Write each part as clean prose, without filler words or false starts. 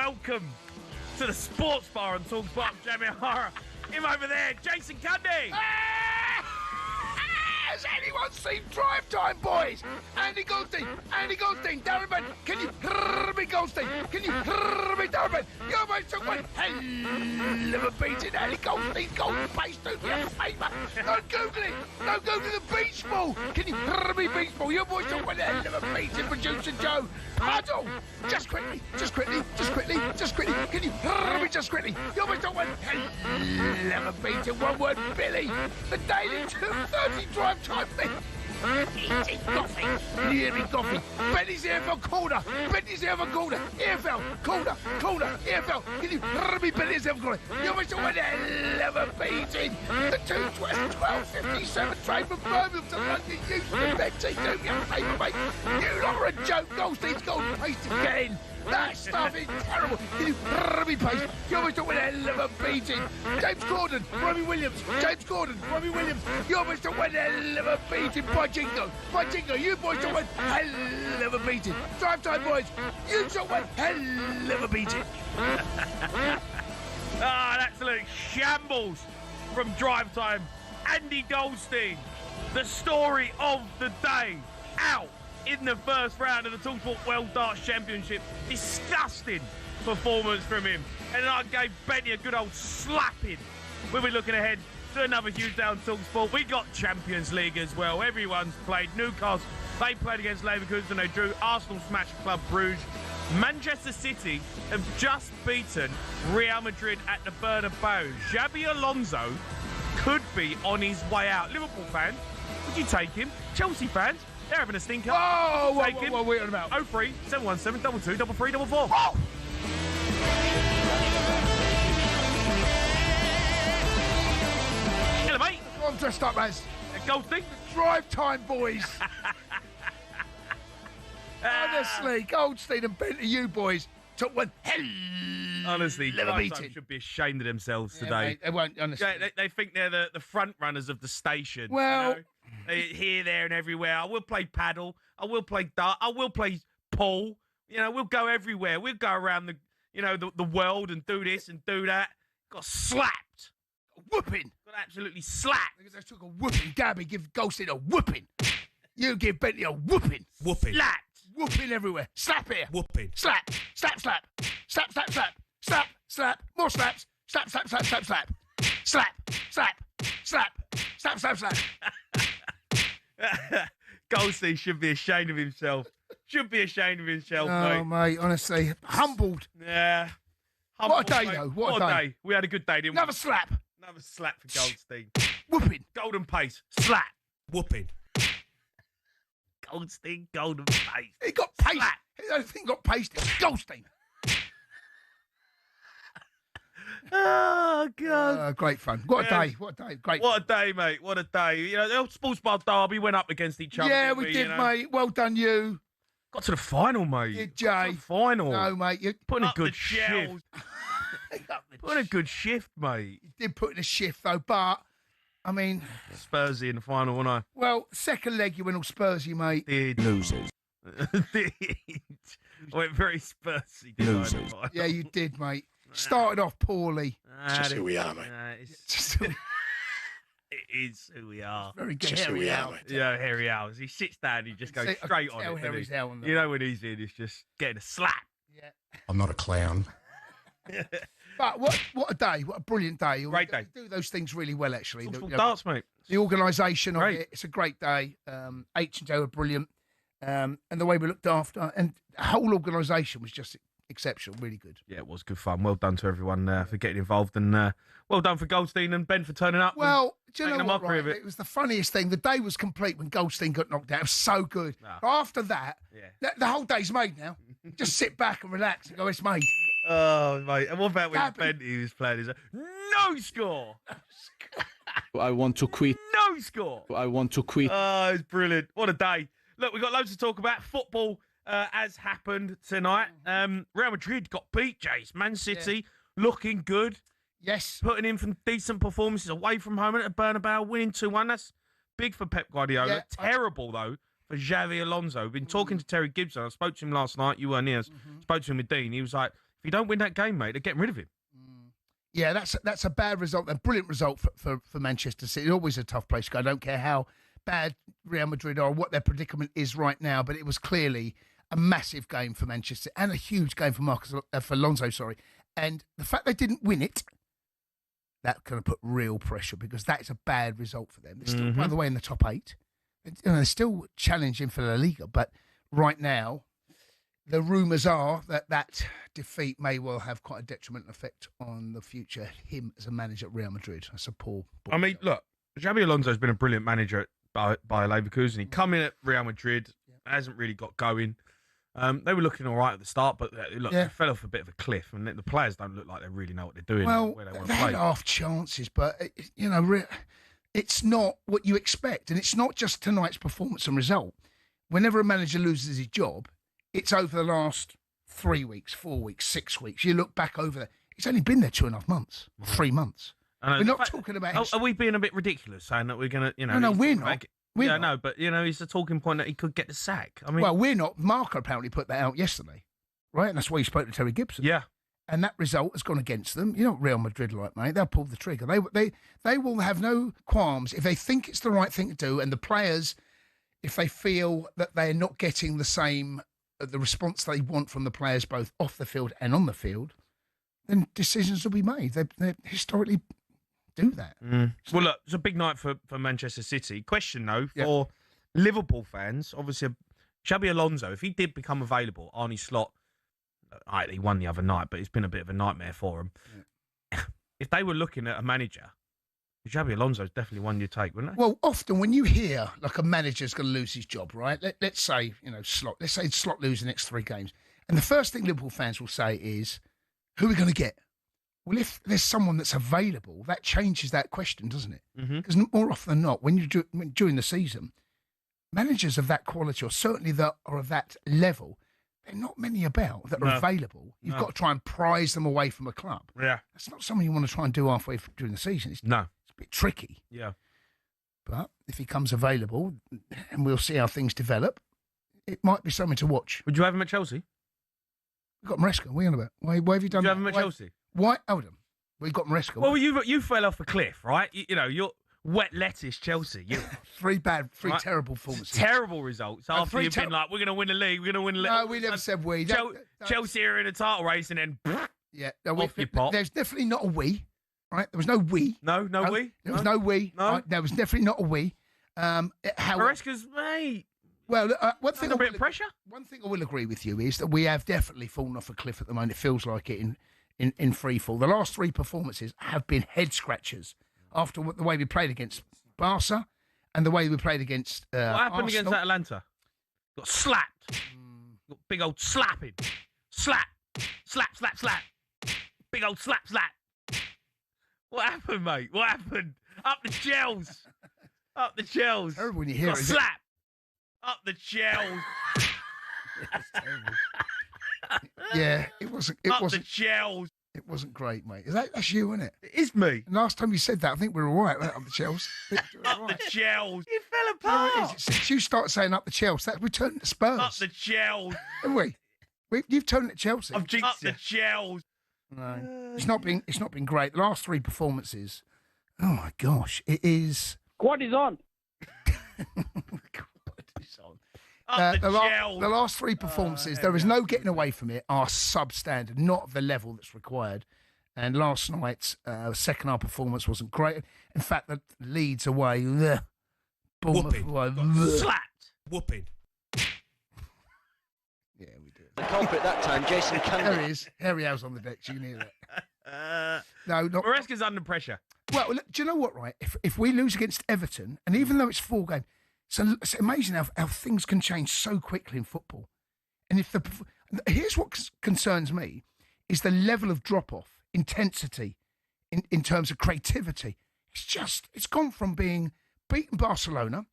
welcome to the sports bar on talkSPORT. Jamie O'Hara. Him over there, Jason Cundy. Has anyone seen Drive Time, boys? Andy Goldstein, Darren Ben, can you hear me, Goldstein? Can you hear me, Darren Ben? Your mate took one hell of a beating. Andy Goldstein, golden pace, do me a favour. Don't Google it. Don't Google the beach ball. Can you hear me, beach ball? Your boys took one hell of a beating. Producer Joe, puddle. Just quickly. Can you hear me, just quickly? Your boys took one hell of a beating. One word, Billy. The daily 2:30 Drive Time thing. Eating coffee. Can you hear me, coffee? Benny's here for corner. EFL, corner, EFL. Can you hear me, Benny's here for corner? You must have went a hell of a beating. The 12:57 train from Birmingham to London Euston. Betsy, do me a favour, mate. You lot are a joke. Goldstein's golden pace again. That stuff is terrible. Can you hear me, pace? You almost have went a hell of a beating. James Corden, Robbie Williams. You almost have went a hell of a beating. By Jingo, you boys have went a hell of a beating. Drive Time, boys. You have went a hell of a beating. An absolute shambles from Drive Time. Andy Goldstein, the story of the day, out in the first round of the talkSPORT World Darts Championship. Disgusting performance from him. And I gave Benny a good old slapping. We'll be looking ahead to another huge day on talkSPORT. We got Champions League as well. Everyone's played. Newcastle, they played against Leverkusen. They drew. Arsenal smashed Club Brugge. Manchester City have just beaten Real Madrid at the Bernabeu. Xabi Alonso could be on his way out. Liverpool fans, would you take him? Chelsea fans, they're having a stinker. Whoa, wait on about. 03 717 22 33 44. Whoa! Hello, mate. I'm dressed up as Goldstein. Drive Time, boys. Honestly, Goldstein and Bentley, you boys took one hell. Honestly, Drive Drive Time Time should be ashamed of themselves today. Mate, they won't, honestly. They think they're the front runners of the station. Well, you know? Here, there, and everywhere. I will play paddle. I will play dart. I will play pool. You know, we'll go everywhere. We'll go around the world and do this and do that. Got slapped. whooping. Got absolutely slapped. Because I took a whooping. Gabby, give Goldstein a whooping. You give Bentley a whooping. Whooping. Slapped. Whooping everywhere. Slap here. Whooping. Slap. Slap, slap. Slap, slap, slap. Slap, slap. More slaps. Slap, slap, slap, slap, slap. Slap, slap, slap. Slap, slap, slap. Goldstein should be ashamed of himself. Should be ashamed of himself, mate. Oh, mate, honestly. Humbled. Yeah. What a day, mate. though. What a day. We had a good day, didn't Another we? slap. Another slap for Goldstein. Whooping. Golden pace. Slap. Whooping. Goldstein, golden pace. He got paste. Slap. The only thing got pasted. Goldstein. Oh, God. Great fun. What a Yeah. day. What a day. Great What a day, mate. What a day. You know, the old Sports Bar Derby went up against each other. Yeah, didn't we did, you know? mate. Well done, you. Got to the final, mate. Yeah, Got Jay. to the final. No, mate. You Putting a up good the shift. gels. Putting a good shift, mate. You did put in a shift, though, but, I mean, Spursy in the final, wasn't well, second leg, you went all Spursy, mate. I? Did. Losers. Did. I went very Spursy. Losers. Yeah, you did, mate. Started off poorly. Just who we are, mate. It is who we are. Very good. Just who we are, mate. Yeah, Harry Owls. He sits down, he just goes See, I straight can on tell it. Harry's doesn't he? out on that. You know when he's in, he's just getting a slap. Yeah. I'm not a clown. But what a day. What a brilliant day. Great day. You do those things really well, actually. Talk The, darts, mate. the organisation of Great. it, it's a great day. H&J were brilliant. And the way we looked after, and the whole organisation was just exceptional, really good. Yeah, it was good fun. Well done to everyone for getting involved, and well done for Goldstein and Ben for turning up. Well, do you making know a what, mockery right? of it. It was the funniest thing. The day was complete when Goldstein got knocked out. It was so good. Ah. But after that, Yeah. the whole day's made now. Just sit back and relax and go, it's made. Oh, mate. And what about when Gabby. Benty was playing? He's like, no score! I want to quit. No score! I want to quit. Oh, it's brilliant. What a day. Look, we've got loads to talk about. Football has happened tonight. Real Madrid got beat, Jace. Man City looking good. Yes. Putting in some decent performances away from home at the Bernabeu, winning 2-1. That's big for Pep Guardiola. Yeah. Terrible, though, for Xavi Alonso. We've been talking to Terry Gibson. I spoke to him last night. You weren't here. Spoke to him with Dean. He was like, If you don't win that game, mate, they're getting rid of him. Yeah, that's a bad result, a brilliant result for Manchester City. Always a tough place to go. I don't care how bad Real Madrid are, what their predicament is right now, but it was clearly a massive game for Manchester and a huge game for Alonso, sorry. And the fact they didn't win it, that kind of put real pressure because that is a bad result for them. They're still, by the way, in the top 8. They're still challenging for La Liga, but right now, the rumours are that defeat may well have quite a detrimental effect on the future, him as a manager at Real Madrid. That's a poor I mean, look, Xabi Alonso's been a brilliant manager by Leverkusen. He come in at Real Madrid, hasn't really got going. They were looking all right at the start, but they fell off a bit of a cliff, and the players don't look like they really know what they're doing. Well, where they want they to play. had half chances, but, it's not what you expect. And it's not just tonight's performance and result. Whenever a manager loses his job, it's over the last 3 weeks, 4 weeks, 6 weeks. You look back over there. He's only been there 2.5 months, 3 months. We're not talking about... Are we being a bit ridiculous saying that we're going to, No, we're not. No, but, it's a talking point that he could get the sack. I mean... Well, we're not. Marco apparently put that out yesterday, right? And that's why he spoke to Terry Gibson. Yeah. And that result has gone against them. You know what Real Madrid like, mate? They'll pull the trigger. They will have no qualms if they think it's the right thing to do, and the players, if they feel that they're not getting the response they want from the players both off the field and on the field, then decisions will be made. They historically do that. Well, look, it's a big night for Manchester City. Question, though, for Liverpool fans, obviously, Xabi Alonso, if he did become available, Arne Slot, he won the other night, but it's been a bit of a nightmare for him. Yeah. If they were looking at a manager, Xabi Alonso's definitely one you'd take, wouldn't they? Well, often when you hear like a manager's going to lose his job, right? Let's say, Slot. Let's say Slot lose the next 3 games. And the first thing Liverpool fans will say is, who are we going to get? Well, if there's someone that's available, that changes that question, doesn't it? Because more often than not, during the season, managers of that quality, or certainly that are of that level, there are not many about that are available. You've got to try and prize them away from a club. Yeah. That's not something you want to try and do halfway during the season. It's a bit tricky. Yeah. But if he comes available, and we'll see how things develop, it might be something to watch. Would you have him at Chelsea? We've got Maresca. What are you on about? Why have you done Would you that? have him at Chelsea? Why? Hold on. We've got Maresca. Well, you fell off a cliff, right? You're wet lettuce Chelsea. Three terrible performances. Terrible results after you've been like, we're going to win the league, we're going to win the league. No, we never said we. Chelsea are in a title race and then off your pot. There's definitely not a we, right? There was no we. No we? There was no we. No? Right? There was definitely not a we. Maresca's, mate. Well, one thing a bit of pressure. One thing I will agree with you is that we have definitely fallen off a cliff at the moment. It feels like it in free fall. The last 3 performances have been head scratchers after the way we played against Barca and the way we played against what happened Arsenal. against Atalanta? Got slapped. Got big old slapping. Slap. Big old slap. What happened, mate? What happened? Up the shells. Up the shells. Terrible when you hear got it. Slap. Up the shells. It's terrible. Yeah, it wasn't. It Up wasn't. the shells. It wasn't great, mate. That's you, isn't it? It is me. And last time you said that, I think we were all right up the Chelsea. Up the shells. You fell You know apart. what it is? Since you start saying up the Chelsea, we're turning to Spurs. Up the shells. Haven't we? You've turned it to Chelsea. I've jinxed up the shells. No, it's not been great. The last 3 performances. Oh my gosh, it is. What is on? Up the shells. The last 3 performances, there is no getting away from it, are substandard, not of the level that's required. And last night's second half performance wasn't great. In fact, the Leeds away, Bournemouth away, Slapped. Whooping. yeah, we did. The culprit that time, Jason There Cundy. he is. Harry Howe's on the deck. You can hear that. No, not. Maresca's under pressure. Well, look, do you know what, right? If we lose against Everton, and even though it's 4 games, it's amazing how things can change so quickly in football. And here's what concerns me, is the level of drop-off, intensity, in terms of creativity. It's gone from being beaten Barcelona.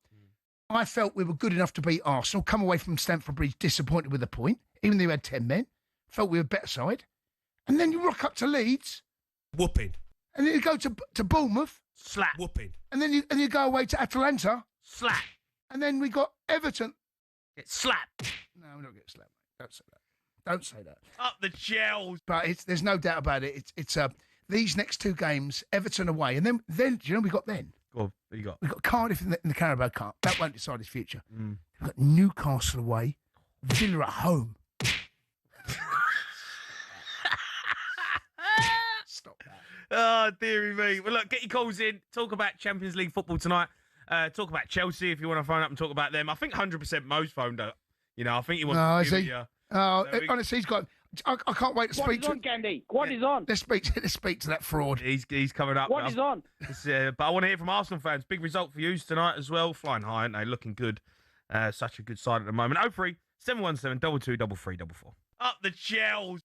I felt we were good enough to beat Arsenal, come away from Stamford Bridge disappointed with a point, even though we had 10 men, felt we were a better side. And then you rock up to Leeds. Whooping. And then you go to Bournemouth. Slap. Whooping. And then you go away to Atalanta. Slap. And then we got Everton. Get slapped. No, we're not getting slapped, mate. Don't say that. Don't say that. Up the Chels. But there's no doubt about it. It's these next two games, Everton away, and then do you know what we got then? Go on, what you got? We've got Cardiff in the Carabao Cup. That won't decide his future. We've got Newcastle away, Villa at home. Stop that. Oh, dearie me. Well, look, get your calls in. Talk about Champions League football tonight. Talk about Chelsea if you want to phone up and talk about them. I think 100% Mo's phoned up. You know, I think he wants to is give he? it you. Honestly, he's got... I can't wait to What speak is to on, him. Candy? What is on? Let's speak to that fraud. He's coming up. What is on? But I want to hear from Arsenal fans. Big result for you tonight as well. Flying high, aren't they? Looking good. Such a good side at the moment. 03 717 22 3344. Up the Chels.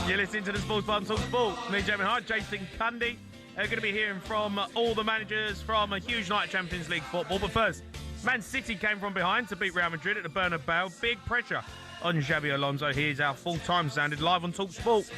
You're listening to the Sports Bar and talkSPORT. Me, Jamie O'Hara, Jason Cundy We're going to be hearing from all the managers from a huge night of Champions League football. But first, Man City came from behind to beat Real Madrid at the Bernabeu. Big pressure on Xabi Alonso. Here's our full-time sounded live on talkSPORT.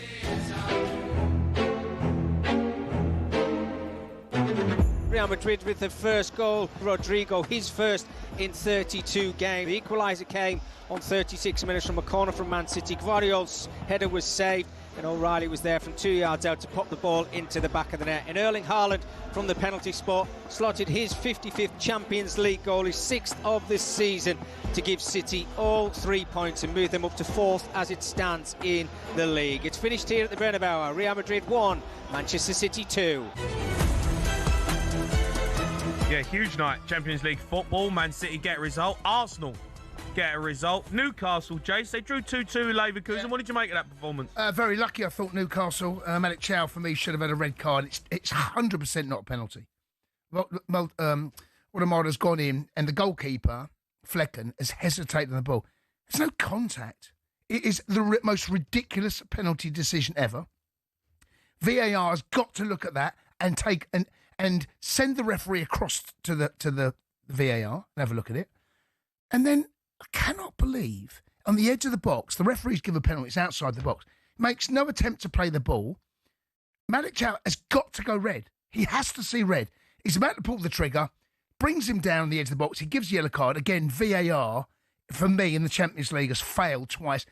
Real Madrid with the first goal. Rodrigo, his first in 32 games. The equaliser came on 36 minutes from a corner from Man City. Gvardiol's header was saved, and O'Reilly was there from 2 yards out to pop the ball into the back of the net. And Erling Haaland from the penalty spot slotted his 55th Champions League goal, his 6th of this season, to give City all 3 points and move them up to 4th as it stands in the league. It's finished here at the Bernabeu. Real Madrid 1, Manchester City 2. Yeah, huge night. Champions League football. Man City get a result. Arsenal get a result. Newcastle, Jace, they drew 2-2 with Leverkusen. Yeah. What did you make of that performance? Very lucky, I thought Newcastle. Malik Chow, for me, should have had a red card. It's 100% not a penalty. Wadamada's gone in, and the goalkeeper, Flecken, has hesitated on the ball. There's no contact. It is the most ridiculous penalty decision ever. VAR has got to look at that and take and send the referee across to the VAR and have a look at it. And then I cannot believe on the edge of the box, the referees give a penalty. It's outside the box. Makes no attempt to play the ball. Malik Chow has got to go red. He has to see red. He's about to pull the trigger, brings him down on the edge of the box. He gives the yellow card. Again, VAR, for me, in the Champions League, has failed twice.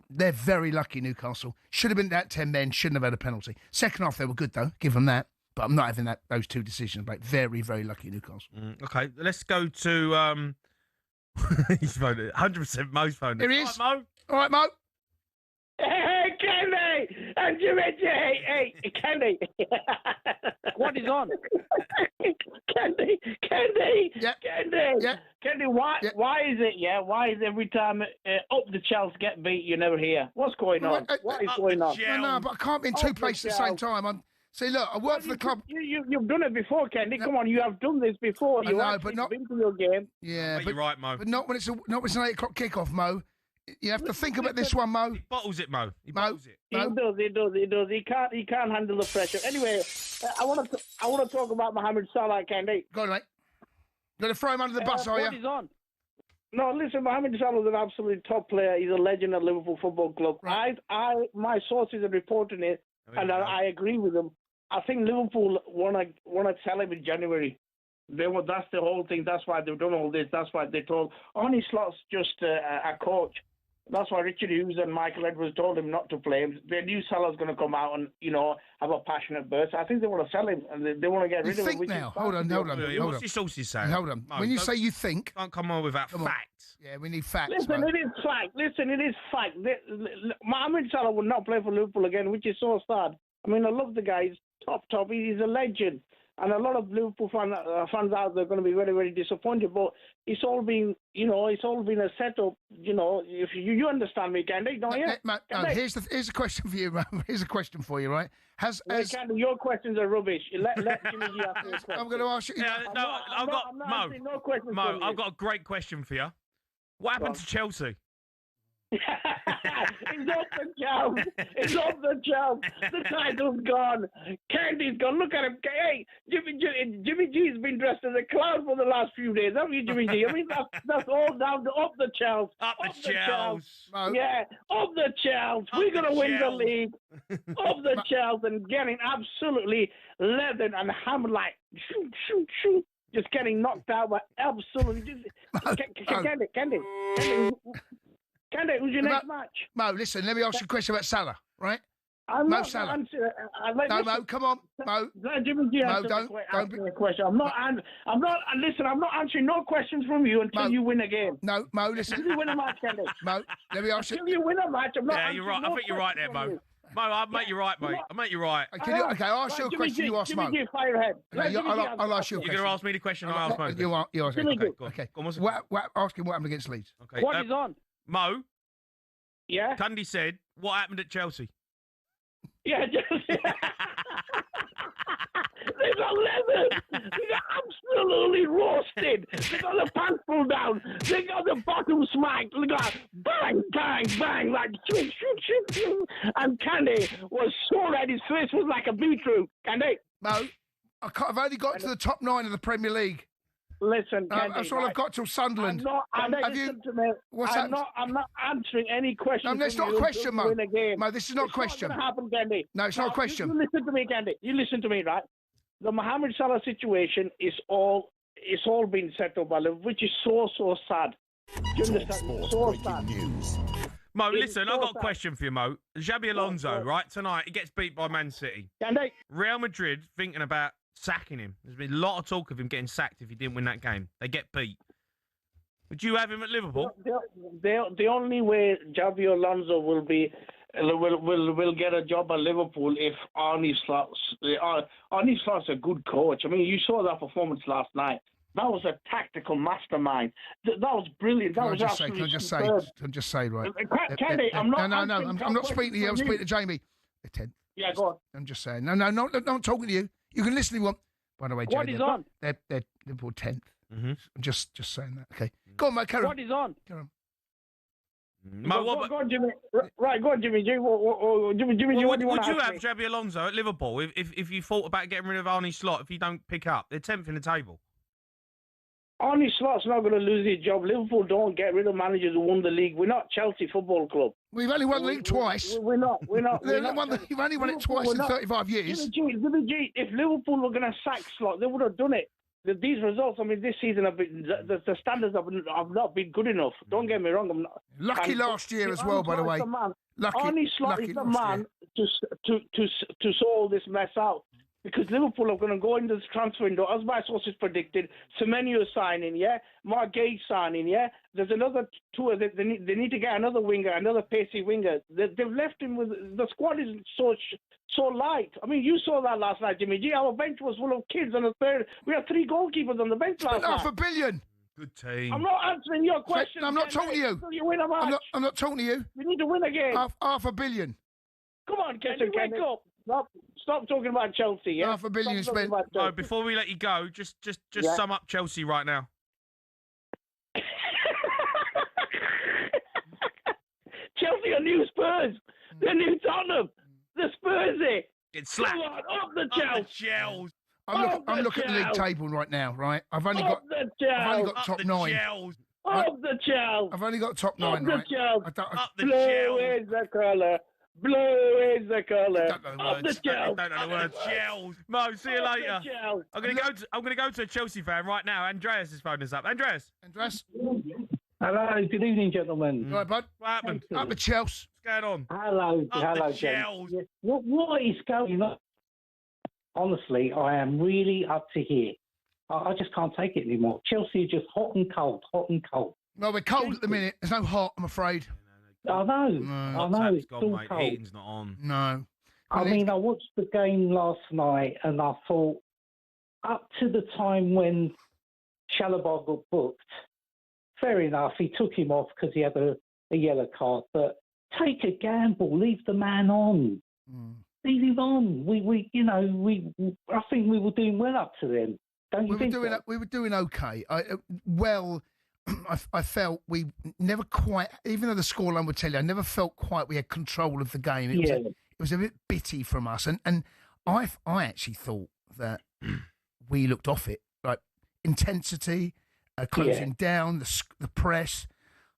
They're very lucky, Newcastle. Should have been that 10 men, shouldn't have had a penalty. Second half, they were good, though. Give them that. But I'm not having those two decisions made. Very, very lucky, Newcastle. Okay, let's go to... he's phoned it. 100% Mo's phoned it. Here he is. All right, Mo. All right, Mo. Hey, Kenny! And you hey, Kenny! What is on? Kenny! Yeah. Kenny! Yeah. Kenny, why is it, why is every time up the Chelsea get beat, you never hear? What's going on? What is going on? No, but I can't be in two places at the same time. See, look, I work for the club. You've done it before, Kenny. Come on, you have done this before. I know, but not been to your game. Yeah, but you're right, Mo. But not when it's an 8 o'clock kickoff, Mo. You have to think about this one, Mo. He bottles it, Mo. He bottles it. He does. He can't handle the pressure. Anyway, I want to talk about Mohamed Salah, Kenny. Go on, mate. Going to throw him under the bus, are you? What is on? No, listen, Mohamed Salah is an absolute top player. He's a legend at Liverpool Football Club. Right. My sources are reporting it, and I agree with them. I think Liverpool want to sell him in January. That's the whole thing. That's why they've done all this. That's why they told Arne Slot's just a coach. That's why Richard Hughes and Michael Edwards told him not to play him. They knew Salah's going to come out and, have a passionate burst. I think they want to sell him and they want to get rid of him. Now, hold on. What's your sources saying? Hold on. Mo, when you say you think... Can't come on without facts. Yeah, we need facts, Listen, Mo. it is fact. Mohamed Salah will not play for Liverpool again, which is so sad. I mean, I love the guy. He's top. He's a legend. And a lot of Liverpool fans out there are going to be very, very disappointed. But it's all been, a setup. If you understand me, Candy, don't you? Here's a question for you, Mo. Here's a question for you, right? Candy, your questions are rubbish. Let Jimmy G ask me a question. I'm going to ask you. Mo, I've got a great question for you. What happened to Chelsea? It's off the job. The title's gone. Candy's gone. Look at him. Hey, Jimmy G's been dressed as a clown for the last few days, haven't you, Jimmy G? I mean, that's all down to up the Chelsea. Up the Chelsea. Yeah, up the Chelsea. We're going to win the league. Up the Chelsea and getting absolutely leathered and hammered like shoot. Just getting knocked out by absolutely. Candy, who's your next match? Mo, listen, let me ask you a question about Salah, right? Mo Salah. Mo, come on, Mo. Jimmy G, Mo, don't be a question. I'm not answering no questions from you until you win a game. No, Mo, listen. Until you win a match, Candy. Mo, let me ask you. Until you win a match, I'm not. Yeah, you're right. I think you're right there, Mo. Mo, I'll make you right, mate. I'll make you right. Okay, I'll ask you a question. You ask Mo. Jimmy G, fire ahead. I'll ask you a question. You're going to ask me the question. I'll ask Mo. You ask me. Okay. Ask him what happened against Leeds. Okay. What is on? Mo. Yeah. Cundy said, "What happened at Chelsea?" Yeah, Chelsea. They got leathered. They got absolutely roasted. They got the pants pulled down. They got the bottom smacked. They got bang, bang, bang, like shoot. And Candy was so red. His face was like a beetroot. Candy. Mo, I've only got to the top 9 of the Premier League. Listen, Kenny, that's all I've got till Sunderland. I'm not answering any questions. No, that's not a question, Mo. Mo, this is not a question. It's not going to happen, Kenny. No, it's not a question. You listen to me, Kenny. You listen to me, right? The Mohamed Salah situation is all been set up by Liverpool, which is so sad. Do you understand? So sad. News. Mo, listen, I've got a question for you, Mo. Xabi Alonso, right, tonight, he gets beat by Man City. Kenny. Real Madrid thinking about sacking him. There's been a lot of talk of him getting sacked if he didn't win that game. They get beat. Would you have him at Liverpool? The only way Xabi Alonso will get a job at Liverpool if Arne Slot's a good coach. I mean, you saw that performance last night. That was a tactical mastermind. That was brilliant. Can I just say, right? Kenny, I'm not. I'm not speaking to you. I'm speaking to Jamie. They're 10th. Yeah, go on. I'm just saying. No, I'm talking to you. You can listen if you want. By the way, what Jamie, is on? They're Liverpool 10th. Mm-hmm. I'm just saying that. Okay. Go on, mate. Carry on. What is on? Carry on. Mo, go on, Jimmy. Right, go on, Jimmy. Jimmy, what do you want would to you have ask Xabi Alonso at Liverpool if you thought about getting rid of Arne Slot if you don't pick up? They're 10th in the table. Arne Slot's not going to lose his job. Liverpool don't get rid of managers who won the league. We're not Chelsea Football Club. We've only won the league twice. We're not. You've only won it twice in 35 years. If Liverpool were going to sack Slot, they would have done it. These results, I mean, this season have been the standards have not been good enough. Don't get me wrong. I'm not. Lucky last year as well, by the way. Arne Slot is the man to sort this mess out. Because Liverpool are going to go into this transfer window, as my sources predicted. Semenyo signing, yeah. Mark Gage signing, yeah. There's another two. They need to get another winger, another pacey winger. They've left him with the squad is so light. I mean, you saw that last night, Jimmy G. Our bench was full of kids on the third. We had 3 goalkeepers on the bench last night. $500 million. Good team. I'm not answering your question. I'm not talking to you. You win a match. I'm not talking to you. We need to win again. $500 million. Come on, Kenny, wake up. Stop talking about Chelsea, yeah? $500 million spent. No, before we let you go, just sum up Chelsea right now. Chelsea are new Spurs. They're new Tottenham. The Spursy. Get slapped. Come on, up the Chelsea. I'm looking at the league table right now, right? I've only got top 9. Up the Chelsea. I've only got top 9, right? Up the Blue Chelsea. is the colour. Blue is the colour. Don't know the words. Gels. Mo, see you later. I'm gonna go to a Chelsea fan right now. Andreas is phoning us up. Andreas. Hello, good evening, gentlemen. Right, bud. What happened? Up the Chelsea. What's going on? Hello, Chels. What is going on? Honestly, I am really up to here. I just can't take it anymore. Chelsea are just hot and cold. No, we're cold at the minute. There's no hot, I'm afraid. I know. It's gone, all mate. cold. Heating's not on. No. I mean, I watched the game last night and I thought, up to the time when Chalobah got booked, fair enough, he took him off because he had a yellow card, but take a gamble, leave the man on. Leave him on. I think we were doing well up to then. Don't you think so? We were doing okay. I felt we never quite, even though the scoreline would tell you, I never felt quite we had control of the game. It was a bit bitty from us, and I actually thought that we looked off it, like intensity, closing down, the press.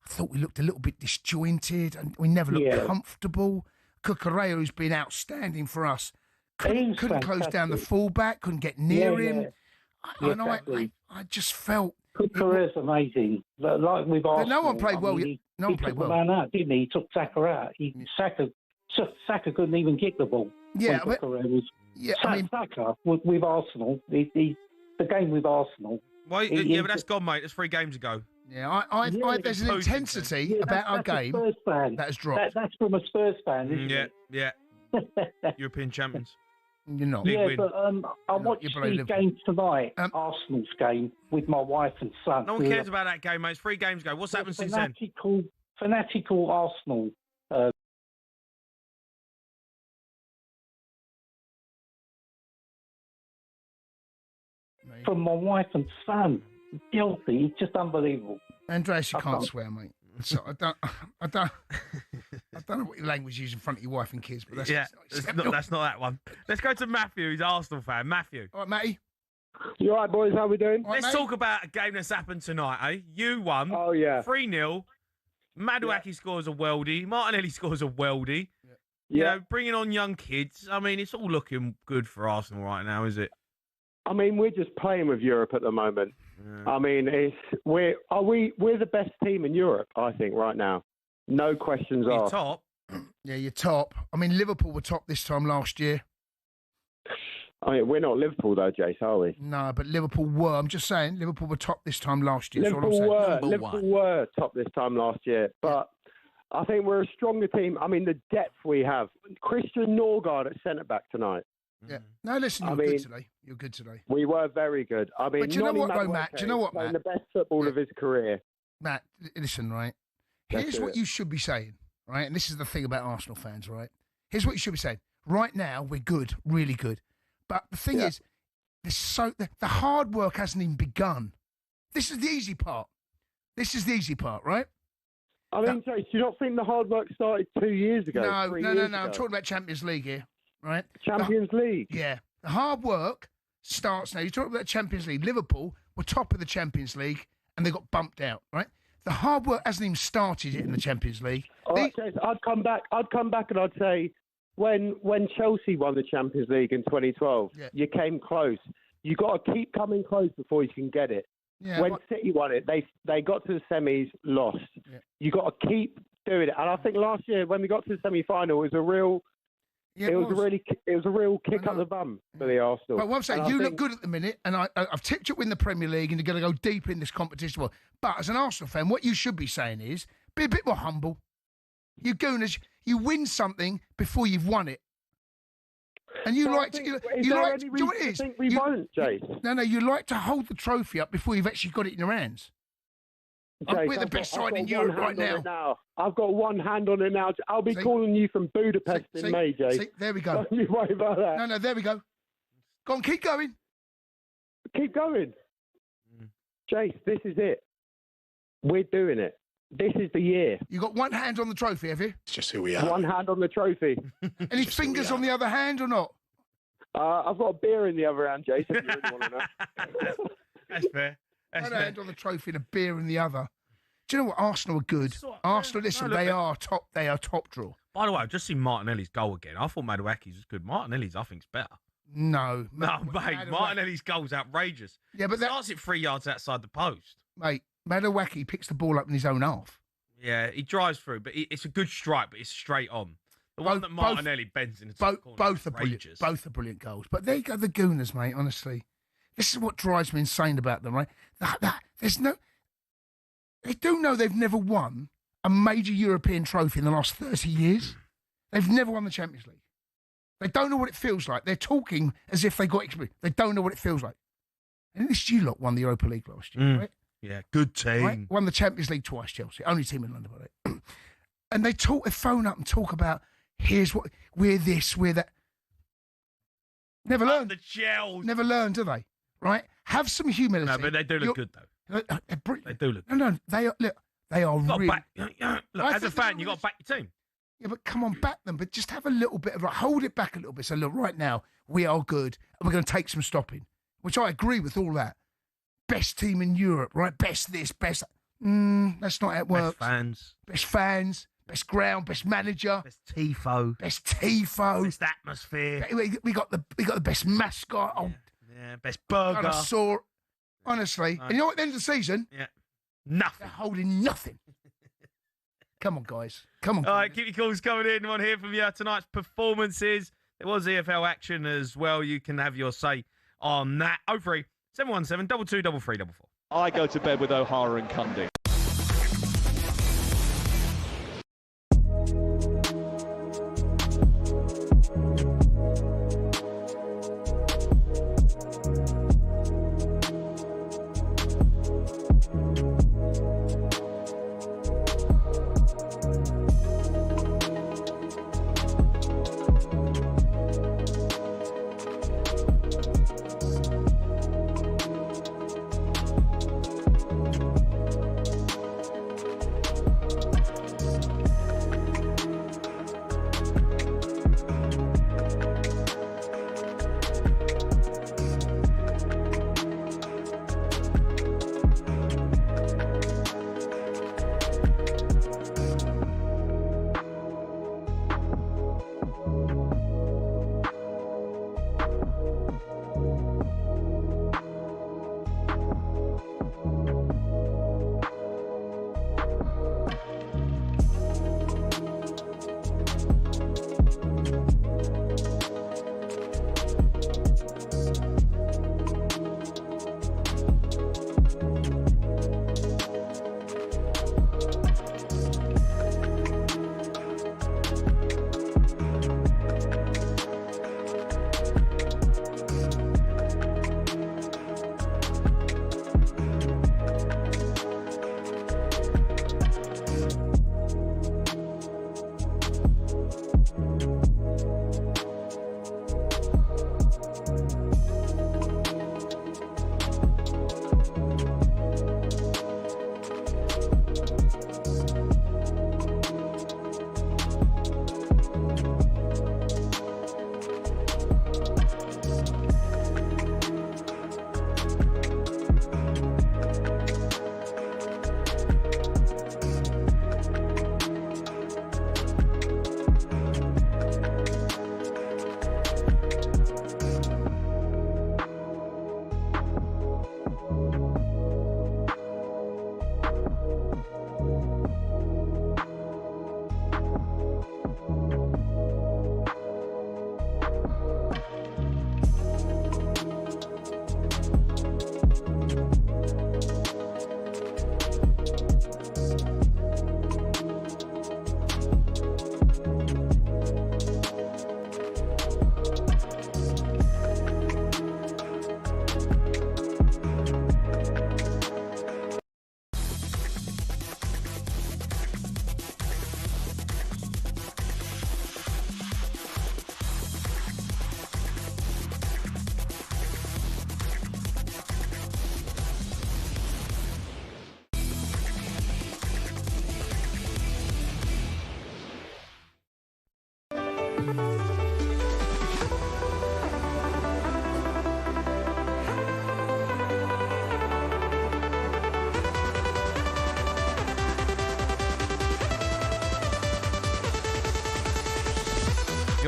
I thought we looked a little bit disjointed, and we never looked comfortable. Cucurella, who's been outstanding for us, couldn't close down the fullback, couldn't get near him. Exactly. I just felt. Cucurella's amazing. Like with Arsenal. No one played well. No one played well. He took the man out, didn't he? He took Saka out. Saka couldn't even kick the ball. Saka with Arsenal. The game with Arsenal. Well, but that's gone, mate. That's 3 games ago. Yeah, there's an intensity about our game that has dropped. That's from a Spurs fan, isn't it? Yeah. European champions. You're not. But I watched the game tonight, Arsenal's game, with my wife and son. No one cares about that game, mate. It's 3 games ago. What's happened since then? Fanatical Arsenal. From my wife and son. Guilty. It's just unbelievable. Andreas, you can't swear, mate. So I don't know what your language you use in front of your wife and kids, but that's that's not that one. Let's go to Matthew, who's Arsenal fan. Matthew. All right, Matty. You all right, boys? How we doing? All right, Let's mate. talk about a game that's happened tonight, eh? You won. Oh, yeah. 3-0. Maduaki scores a worldie. Martinelli scores a worldie. Yeah. You know, bringing on young kids. I mean, it's all looking good for Arsenal right now, is it? I mean, we're just playing with Europe at the moment. Yeah. I mean, we're the best team in Europe, I think, right now. No questions You're asked. top. Yeah, you're top. I mean, Liverpool were top this time last year. I mean, we're not Liverpool, though, Jace, are we? No, but Liverpool were. I'm just saying, Liverpool were top this time last year. That's all I'm saying. Liverpool were top this time last year, but I think we're a stronger team. I mean, the depth we have. Christian Norgard at centre-back tonight. Yeah. No, listen, you're good today. You're good today. We were very good. I mean, But do you know what, though, Matt? Do you know what, playing Matt? the best football of his career. Matt, listen, right? Let's Here's do what it. you should be saying, right? And this is the thing about Arsenal fans, right? Here's what you should be saying. Right now, we're good, really good. But the thing is, the hard work hasn't even begun. This is the easy part. This is the easy part, right? I mean, Jace, do you not think the hard work started 2 years ago? No. 3 years ago? I'm talking about Champions League here, right? Champions League. Yeah. The hard work starts now. You're talking about Champions League. Liverpool were top of the Champions League and they got bumped out, right? The hard work hasn't even started yet in the Champions League. All right, Jace, I'd come back and I'd say when Chelsea won the Champions League in 2012, you came close. You got to keep coming close before you can get it. Yeah, when City won it, they got to the semis, lost. Yeah. You got to keep doing it. And I think last year when we got to the semi-final, it was a real. It was a real kick up the bum for the Arsenal. But what I'm saying, you look good at the minute, and I've tipped you to win the Premier League, and you're going to go deep in this competition. But as an Arsenal fan, what you should be saying is be a bit more humble. You gooners, you win something before you've won it. And you like to, you like, do you know what it is? We won't, Jace. No, you like to hold the trophy up before you've actually got it in your hands. Jace, we're the best side in Europe right now. I've got one hand on it now. I'll be calling you from Budapest in May, Jace. See, there we go. Don't you worry about that. No, there we go. Go on, keep going. Keep going. Jace, this is it. We're doing it. This is the year. You got one hand on the trophy, have you? It's just who we are. One hand on the trophy. Any fingers on the other hand or not? I've got a beer in the other hand, Jason. If you really want to know. That's fair. One hand on the trophy and a beer in the other. Do you know what? Arsenal are good. Arsenal, listen, they are top. They are top draw. By the way, I've just seen Martinelli's goal again. I thought Maduaki's was good. Martinelli's, I think, is better. No, mate. Martinelli's goal's outrageous. Yeah, but that starts it 3 yards outside the post. Mate, Maduaki picks the ball up in his own half. Yeah, he drives through, but it's a good strike, but it's straight on. The one that Martinelli bends in the top corner. Both are brilliant. Both are brilliant goals. But there you go, the Gooners, mate. Honestly, this is what drives me insane about them, right? There's no. They do know they've never won a major European trophy in the last 30 years. They've never won the Champions League. They don't know what it feels like. They're talking as if they got experience. They don't know what it feels like. And this you lot won the Europa League last year, right? Yeah, good team. Right? Won the Champions League twice, Chelsea. Only team in London, by the And they phone up and talk about, here's what, we're this, we're that. Never learn. The gels. Never learn, do they? Right? Have some humility. No, but they do look good, though. They do look good. No, they are, look, they are really... Look, as a fan, you've got to back your team. Yeah, but come on, back them. But just have a little bit of, hold it back a little bit. So, look, right now, we are good, and we're going to take some stopping, which I agree with all that. Best team in Europe, right? Best this, best... that's not how it works. Best fans, best ground, best manager. Best tifo. Best atmosphere. We got the best mascot. Yeah, best burger. I saw... Honestly. And you know what, at the end of the season? Yeah. Nothing. They're holding nothing. Come on, guys. Come on. All right, keep your calls coming in. I want to hear from you. Tonight's performances. There was EFL action as well. You can have your say on that. 03 717 22 3344. I go to bed with O'Hara and Cundy.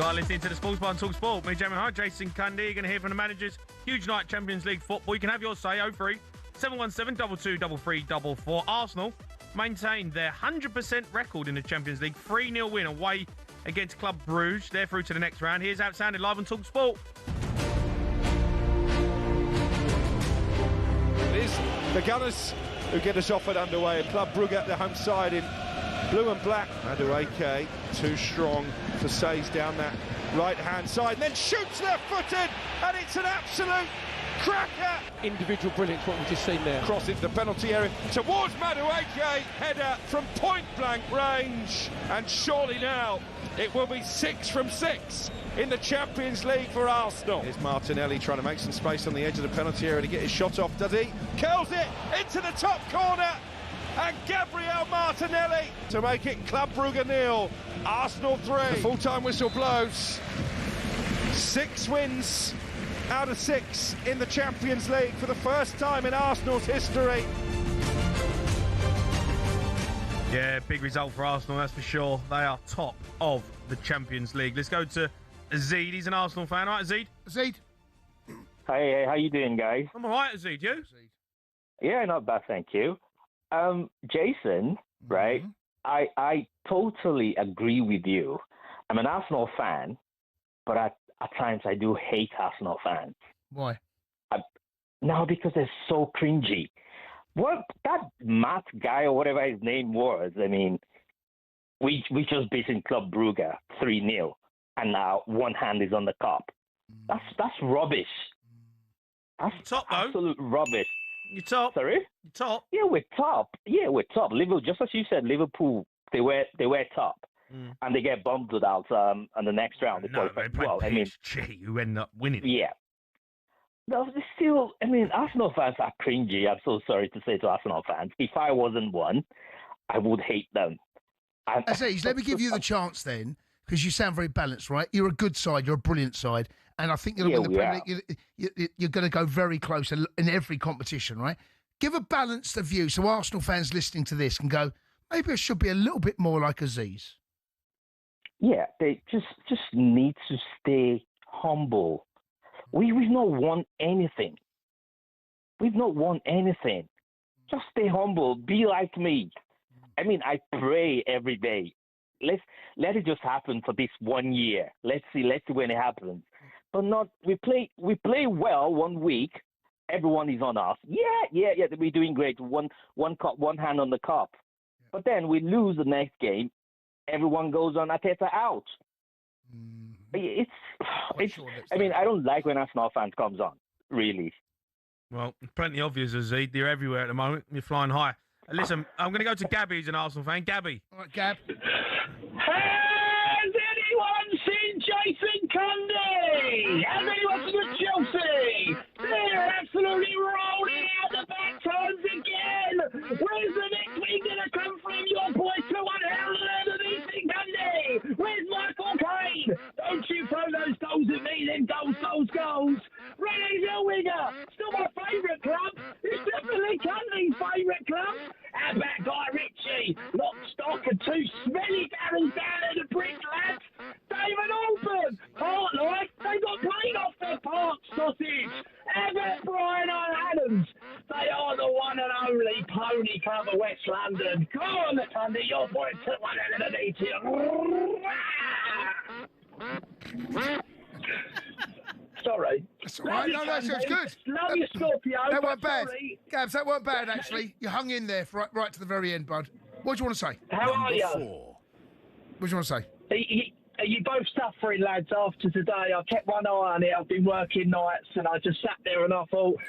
You are listening to the Sports Bar on talkSPORT. Me, Jamie O'Hara, Jason Cundy. You're going to hear from the managers. Huge night, Champions League football. You can have your say. 03 717 223344. Arsenal maintained their 100% record in the Champions League. 3-0 win away against Club Brugge. They're through to the next round. Here's how it sounded live on talkSPORT. It is the Gunners who get us off and underway. Club Brugge at the home side in blue and black. Madueke too strong for Says down that right-hand side, and then shoots left-footed, and it's an absolute cracker. Individual brilliance, what we've just seen there. Cross into the penalty area towards Madueke, header from point-blank range, and surely now it will be 6 from 6 in the Champions League for Arsenal. Here's Martinelli trying to make some space on the edge of the penalty area to get his shot off. Does he? Curls it into the top corner. And Gabriel Martinelli to make it Club Brugge 0, Arsenal 3. The full-time whistle blows. 6 wins out of 6 in the Champions League for the first time in Arsenal's history. Yeah, big result for Arsenal, that's for sure. They are top of the Champions League. Let's go to Azid. He's an Arsenal fan, right, Azid? Azid. Hey, how you doing, guys? I'm all right, Azid. You? Yeah, not bad, thank you. Jason, right? I totally agree with you. I'm an Arsenal fan, but at times I do hate Arsenal fans. Why? No, because they're so cringy. What that Matt guy or whatever his name was, I mean, we just beaten Club Brugge 3-0, and now one hand is on the cup. That's rubbish. That's top, absolute rubbish. You're top. Sorry? You're top. Yeah, we're top. Yeah, we're top. Liverpool, just as you said, Liverpool, they were top. And they get bumped out on the next round. No, they played PSG, who end up winning. Yeah. No, still, I mean, Arsenal fans are cringy. I'm so sorry to say to Arsenal fans. If I wasn't one, I would hate them. Aziz, let me give you the chance then, because you sound very balanced, right? You're a good side. You're a brilliant side. And I think you're going to win the Premier League. You're going to go very close in every competition, right? Give a balanced view so Arsenal fans listening to this can go, maybe I should be a little bit more like Aziz. Yeah, they just need to stay humble. We've not won anything. We've not won anything. Just stay humble. Be like me. I mean, I pray every day. Let it just happen for this 1 year. Let's see when it happens. But not we play well 1 week. Everyone is on us. Yeah. We're doing great. One cup, one hand on the cup. But then we lose the next game. Everyone goes on Arteta out. It's. I mean, I don't like when Arsenal fans comes on. Really. Well, plenty obvious, Azid. You're everywhere at the moment. You're flying high. Listen, I'm going to go to Gabby, who's an Arsenal fan. Gabby. All right, Gab. Has anyone seen Jason Cundy? Has anyone seen Chelsea? They're absolutely rolling out the back times again. Where's the next week going to come from? Your boy 2-1 Haaaaas and Jason Cundy. Where's Michael Caine? Don't you throw those goals at me, then goals. Renee's a winger. Still my favourite club. It's definitely Cundy's favourite club. How about Guy Ritchie? Lock, stock and 2 smelly barrels down at the brick, lads. David Alban. Part like they got played off their park sausage. How about Brian Adams? They are the one and only pony club of West London. Come on, Cundy, your boy took one out of the knee to you. Sorry. That's all right. No, that sounds good. Love you, Scorpio. That weren't bad. Gabs, that weren't bad, actually. You hung in there right to the very end, bud. What do you want to say? How are you? What do you want to say? Are you both suffering, lads, after today? I kept one eye on it. I've been working nights, and I just sat there and I thought,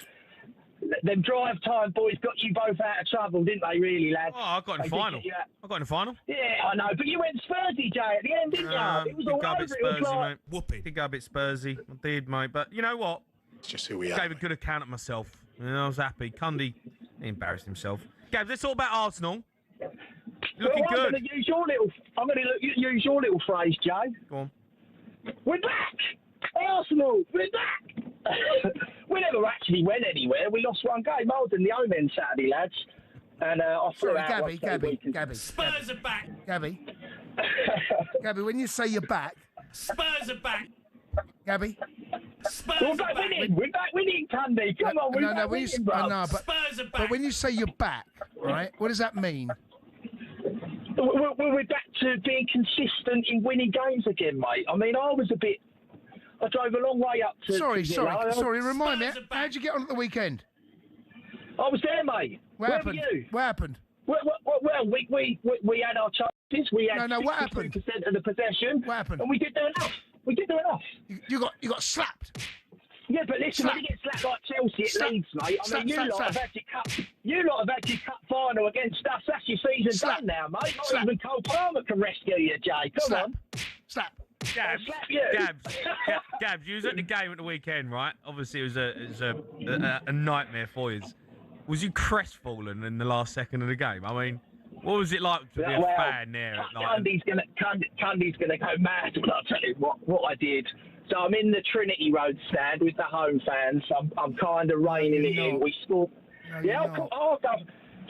them drive time boys got you both out of trouble, didn't they, really, lads? Oh, I got in the final. I got in the final. Yeah, I know, but you went Spursy, Jay, at the end, didn't you? It was all over. It was like... Whoopee. Did go a bit Spursy. I did, mate. But you know what? It's just who we are. Gave a good account of myself. I was happy. Cundy, he embarrassed himself. Gab, let's talk about Arsenal. Looking good. I'm going to use your little phrase, Jay. Go on. We're back! Arsenal, we're back! We never actually went anywhere. We lost one game. I was in the home end Saturday, lads. And I flew out. Gabby. Spurs are back. Gabby, when you say you're back, Spurs are back. Gabby? Spurs We're are back back. winning. We're back winning, Cundy. Come on, we're back winning, bro. No, Spurs are back. but when you say you're back, right, what does that mean? We're back to being consistent in winning games again, mate. I mean, I drove a long way up to... Sorry, remind me, how'd you get on at the weekend? I was there, mate. What happened? Where were you? What happened? Well, we had our chances. We had what happened? 63% of the possession. What happened? And we did do enough. You got slapped. Yeah, but listen, when you get slapped like Chelsea at Leeds, mate, I mean, you lot have actually cut final against us. That's your season done now, mate. Not even Cole Palmer can rescue you, Jay. Come on. Slap. Gabs, Gabs, you was at the game at the weekend, right? Obviously, it was a nightmare for you. Was you crestfallen in the last second of the game? I mean, what was it like to be a fan there? Cundy's gonna go mad when I tell you what I did. So I'm in the Trinity Road stand with the home fans. I'm kind of reining it in. We scored. I'll go.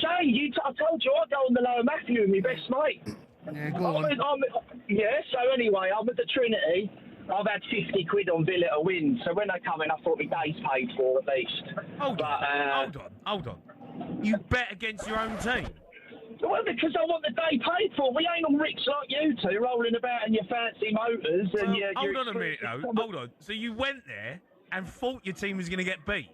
Jay, I told you I'll go on the Lower Matthew with my best mate. Yeah, go on. So anyway, I'm at the Trinity. I've had 50 quid on Villa to win. So when I come in, I thought my day's paid for at least. Hold on. You bet against your own team. Well, because I want the day paid for. We ain't on rich like you two, rolling about in your fancy motors and your... Hold on a minute, though. Hold on. So you went there and thought your team was going to get beat?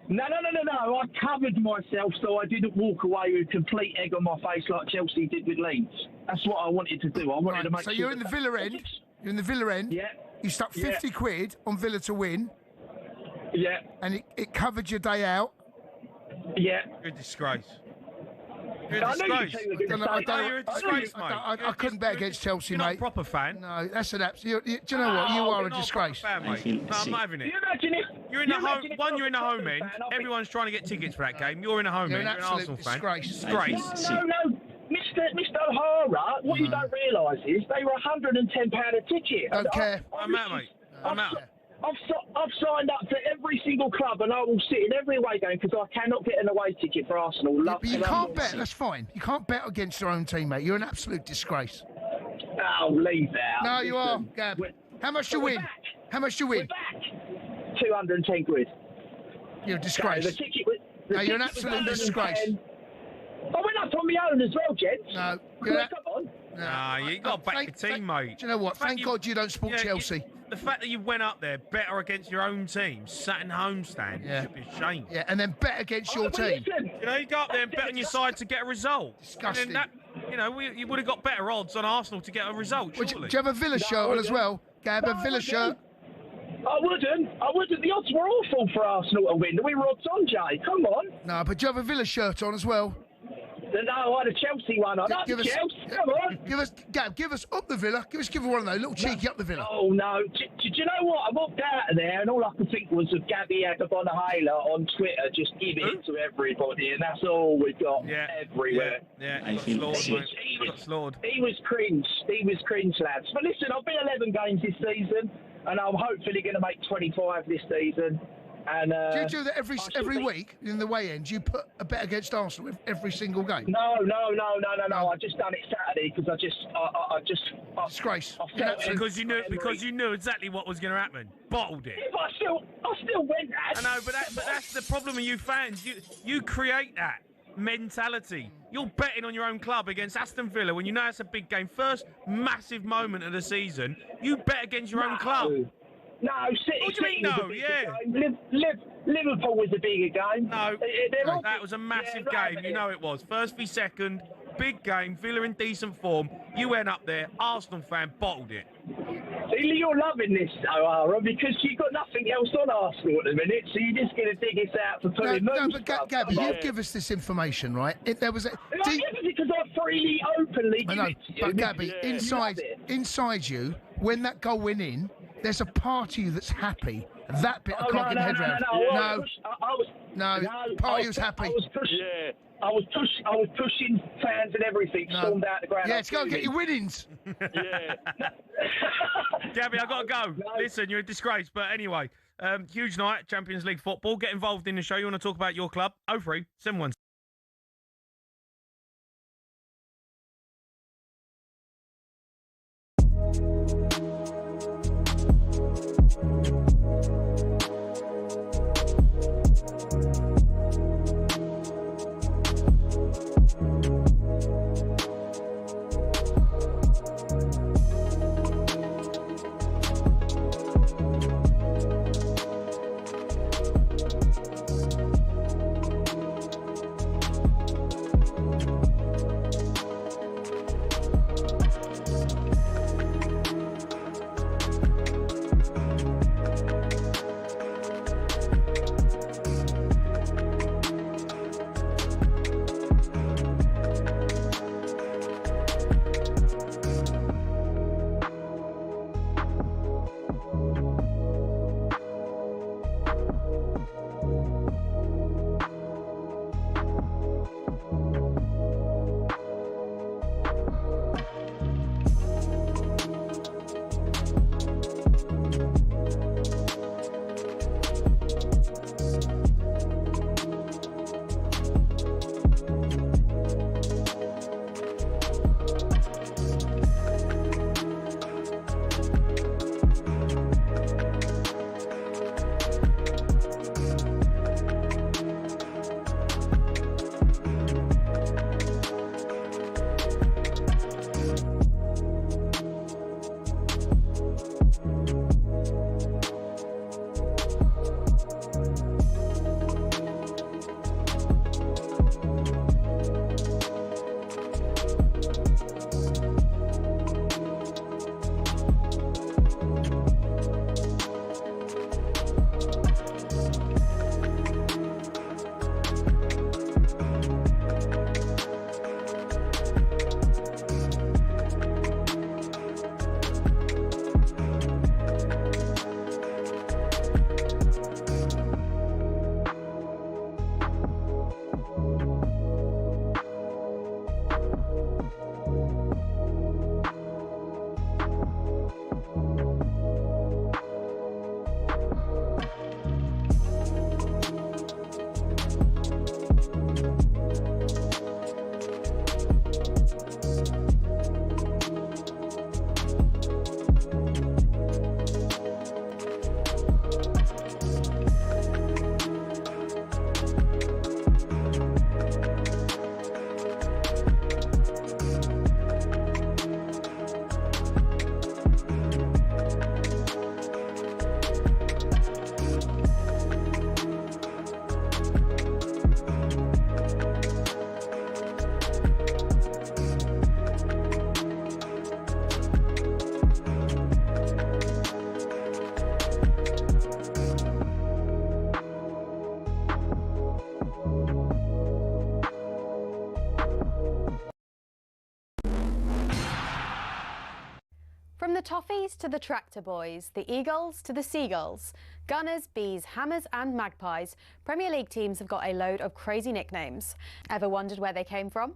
No. I covered myself so I didn't walk away with complete egg on my face like Chelsea did with Leeds. That's what I wanted to do. I wanted to make so sure... you're in the Villa end. You're in the Villa end. Yeah. You stuck 50 quid on Villa to win. Yeah. And it covered your day out. Yeah. You're a disgrace. You're a disgrace. You're a disgrace, mate. I couldn't bet against Chelsea, you're mate. Not a proper fan. No, that's an absolute... Do you know what? You are a disgrace. Fan, mate. No, I'm not having it. You're in the home end. Everyone's trying to get tickets for that game. You're in the home end. You're an Arsenal fan. Disgrace. No. Mr. O'Hara, what you don't realise is they were £110 a ticket. Don't care. I'm out, mate. I'm out. I've signed up to every single club and I will sit in every away game because I cannot get an away ticket for Arsenal. But you can't bet, that's fine. You can't bet against your own team, mate. You're an absolute disgrace. Oh, leave that. No, you are, Gab. How much do you win? How much do you win? We're back. 210 quid. You're a disgrace. So the ticket was, you're an absolute disgrace. I went up on my own as well, gents. No. Come on. Nah, you got to back the team, mate. Do you know what? Thank God you don't support Chelsea. The fact that you went up there, better against your own team, sat in the home stand, should be ashamed. Yeah, and then bet against your team. You know, you go up there and bet on your side to get a result. Disgusting. And then you would have got better odds on Arsenal to get a result, surely. Do you have a Villa shirt on as well? Gab, a Villa shirt? I wouldn't. The odds were awful for Arsenal to win. We were odds on, Jay. Come on. No, but do you have a Villa shirt on as well? No, I had a Chelsea one on. Chelsea. Come on. Give us up the Villa. Give her one of those little cheeky up the Villa. Oh no! Do you know what? I walked out of there, and all I could think was of Gabby Agabonahela on Twitter, just giving it to everybody, and that's all we got everywhere. Yeah. I feel he was cringe. He was cringe, lads. But listen, I've been 11 games this season, and I'm hopefully going to make 25 this season. And, do you do that every week in the way end? Do you put a bet against Arsenal with every single game? No. I just done it Saturday because I just disgrace. Because you knew exactly what was going to happen. Bottled it. Yeah, but I still went. I know, but that's the problem with you fans. You create that mentality. You're betting on your own club against Aston Villa when you know it's a big game. First massive moment of the season. You bet against your own club. No, City. What do you mean, no? Yeah. Liverpool was a bigger game. No, that was a massive game. You know it was. First v second, big game. Villa in decent form. You went up there, Arsenal fan, bottled it. You're loving this, O'Hara, because you've got nothing else on Arsenal at the minute, so you're just going to dig us out for putting No, but Gabby, you give us this information, right? If there was a... because I freely, openly give it to you. But Gabby, inside you, when that goal went in, there's a part of you that's happy. That bit I can't get my head round. Part of you's happy. I was pushing fans and everything, stormed out the ground. Yeah, it's got to get your winnings. Gabby, I've got to go. Listen, you're a disgrace. But anyway, huge night, Champions League football. Get involved in the show. You want to talk about your club? 03 716. Toffees to the tractor boys, the Eagles to the Seagulls, Gunners, Bees, Hammers and Magpies, Premier League teams have got a load of crazy nicknames. Ever wondered where they came from?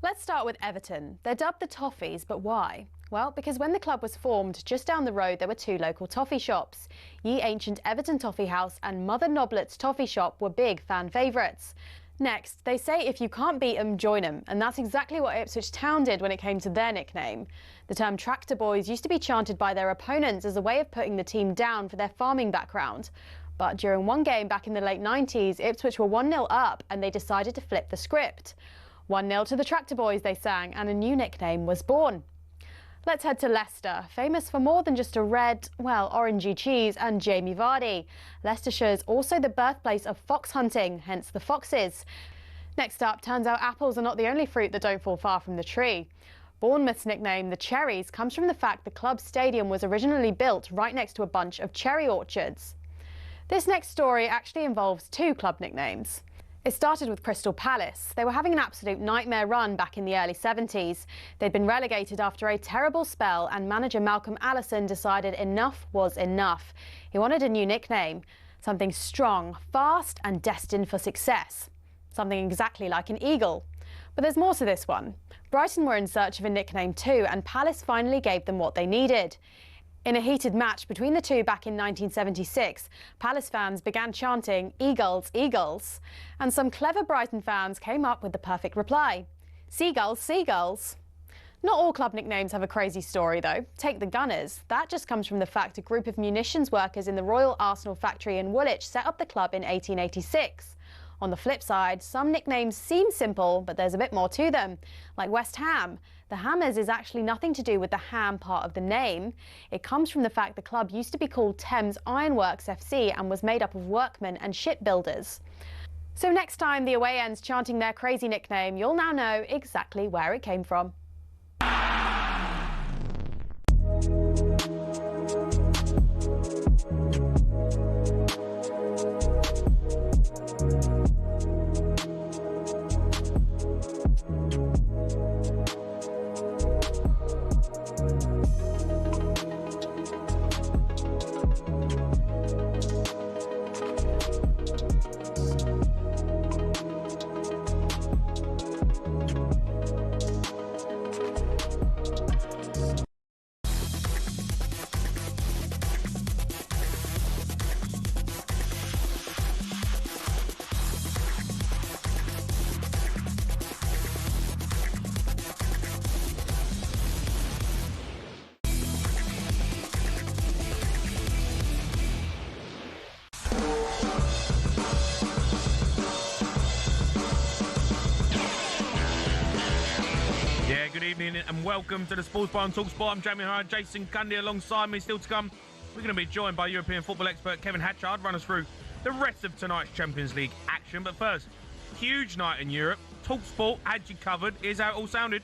Let's start with Everton. They're dubbed the Toffees, but why? Well, because when the club was formed, just down the road there were two local toffee shops. Ye Ancient Everton Toffee House and Mother Noblet's Toffee Shop were big fan favourites. Next, they say if you can't beat 'em, join 'em, and that's exactly what Ipswich Town did when it came to their nickname. The term tractor boys used to be chanted by their opponents as a way of putting the team down for their farming background. But during one game back in the late 90s, Ipswich were 1-0 up and they decided to flip the script. 1-0 to the tractor boys, they sang, and a new nickname was born. Let's head to Leicester, famous for more than just a red, well, orangey cheese and Jamie Vardy. Leicestershire is also the birthplace of fox hunting, hence the Foxes. Next up, turns out apples are not the only fruit that don't fall far from the tree. Bournemouth's nickname, the Cherries, comes from the fact the club's stadium was originally built right next to a bunch of cherry orchards. This next story actually involves two club nicknames. It started with Crystal Palace. They were having an absolute nightmare run back in the early 70s. They'd been relegated after a terrible spell and manager Malcolm Allison decided enough was enough. He wanted a new nickname, something strong, fast and destined for success. Something exactly like an eagle. But there's more to this one. Brighton were in search of a nickname too, and Palace finally gave them what they needed. In a heated match between the two back in 1976, Palace fans began chanting, "Eagles, Eagles." And some clever Brighton fans came up with the perfect reply, "Seagulls, Seagulls." Not all club nicknames have a crazy story though. Take the Gunners. That just comes from the fact a group of munitions workers in the Royal Arsenal factory in Woolwich set up the club in 1886. On the flip side, some nicknames seem simple, but there's a bit more to them, like West Ham. The Hammers is actually nothing to do with the ham part of the name. It comes from the fact the club used to be called Thames Ironworks FC and was made up of workmen and shipbuilders. So next time the away end's chanting their crazy nickname, you'll now know exactly where it came from. Good evening and welcome to the Sports Bar on talkSPORT. I'm Jamie O'Hara, Jason Cundy alongside me. Still to come, we're going to be joined by European football expert Kevin Hatchard, run us through the rest of tonight's Champions League action. But first, huge night in Europe. talkSPORT had you covered. Here's how it all sounded.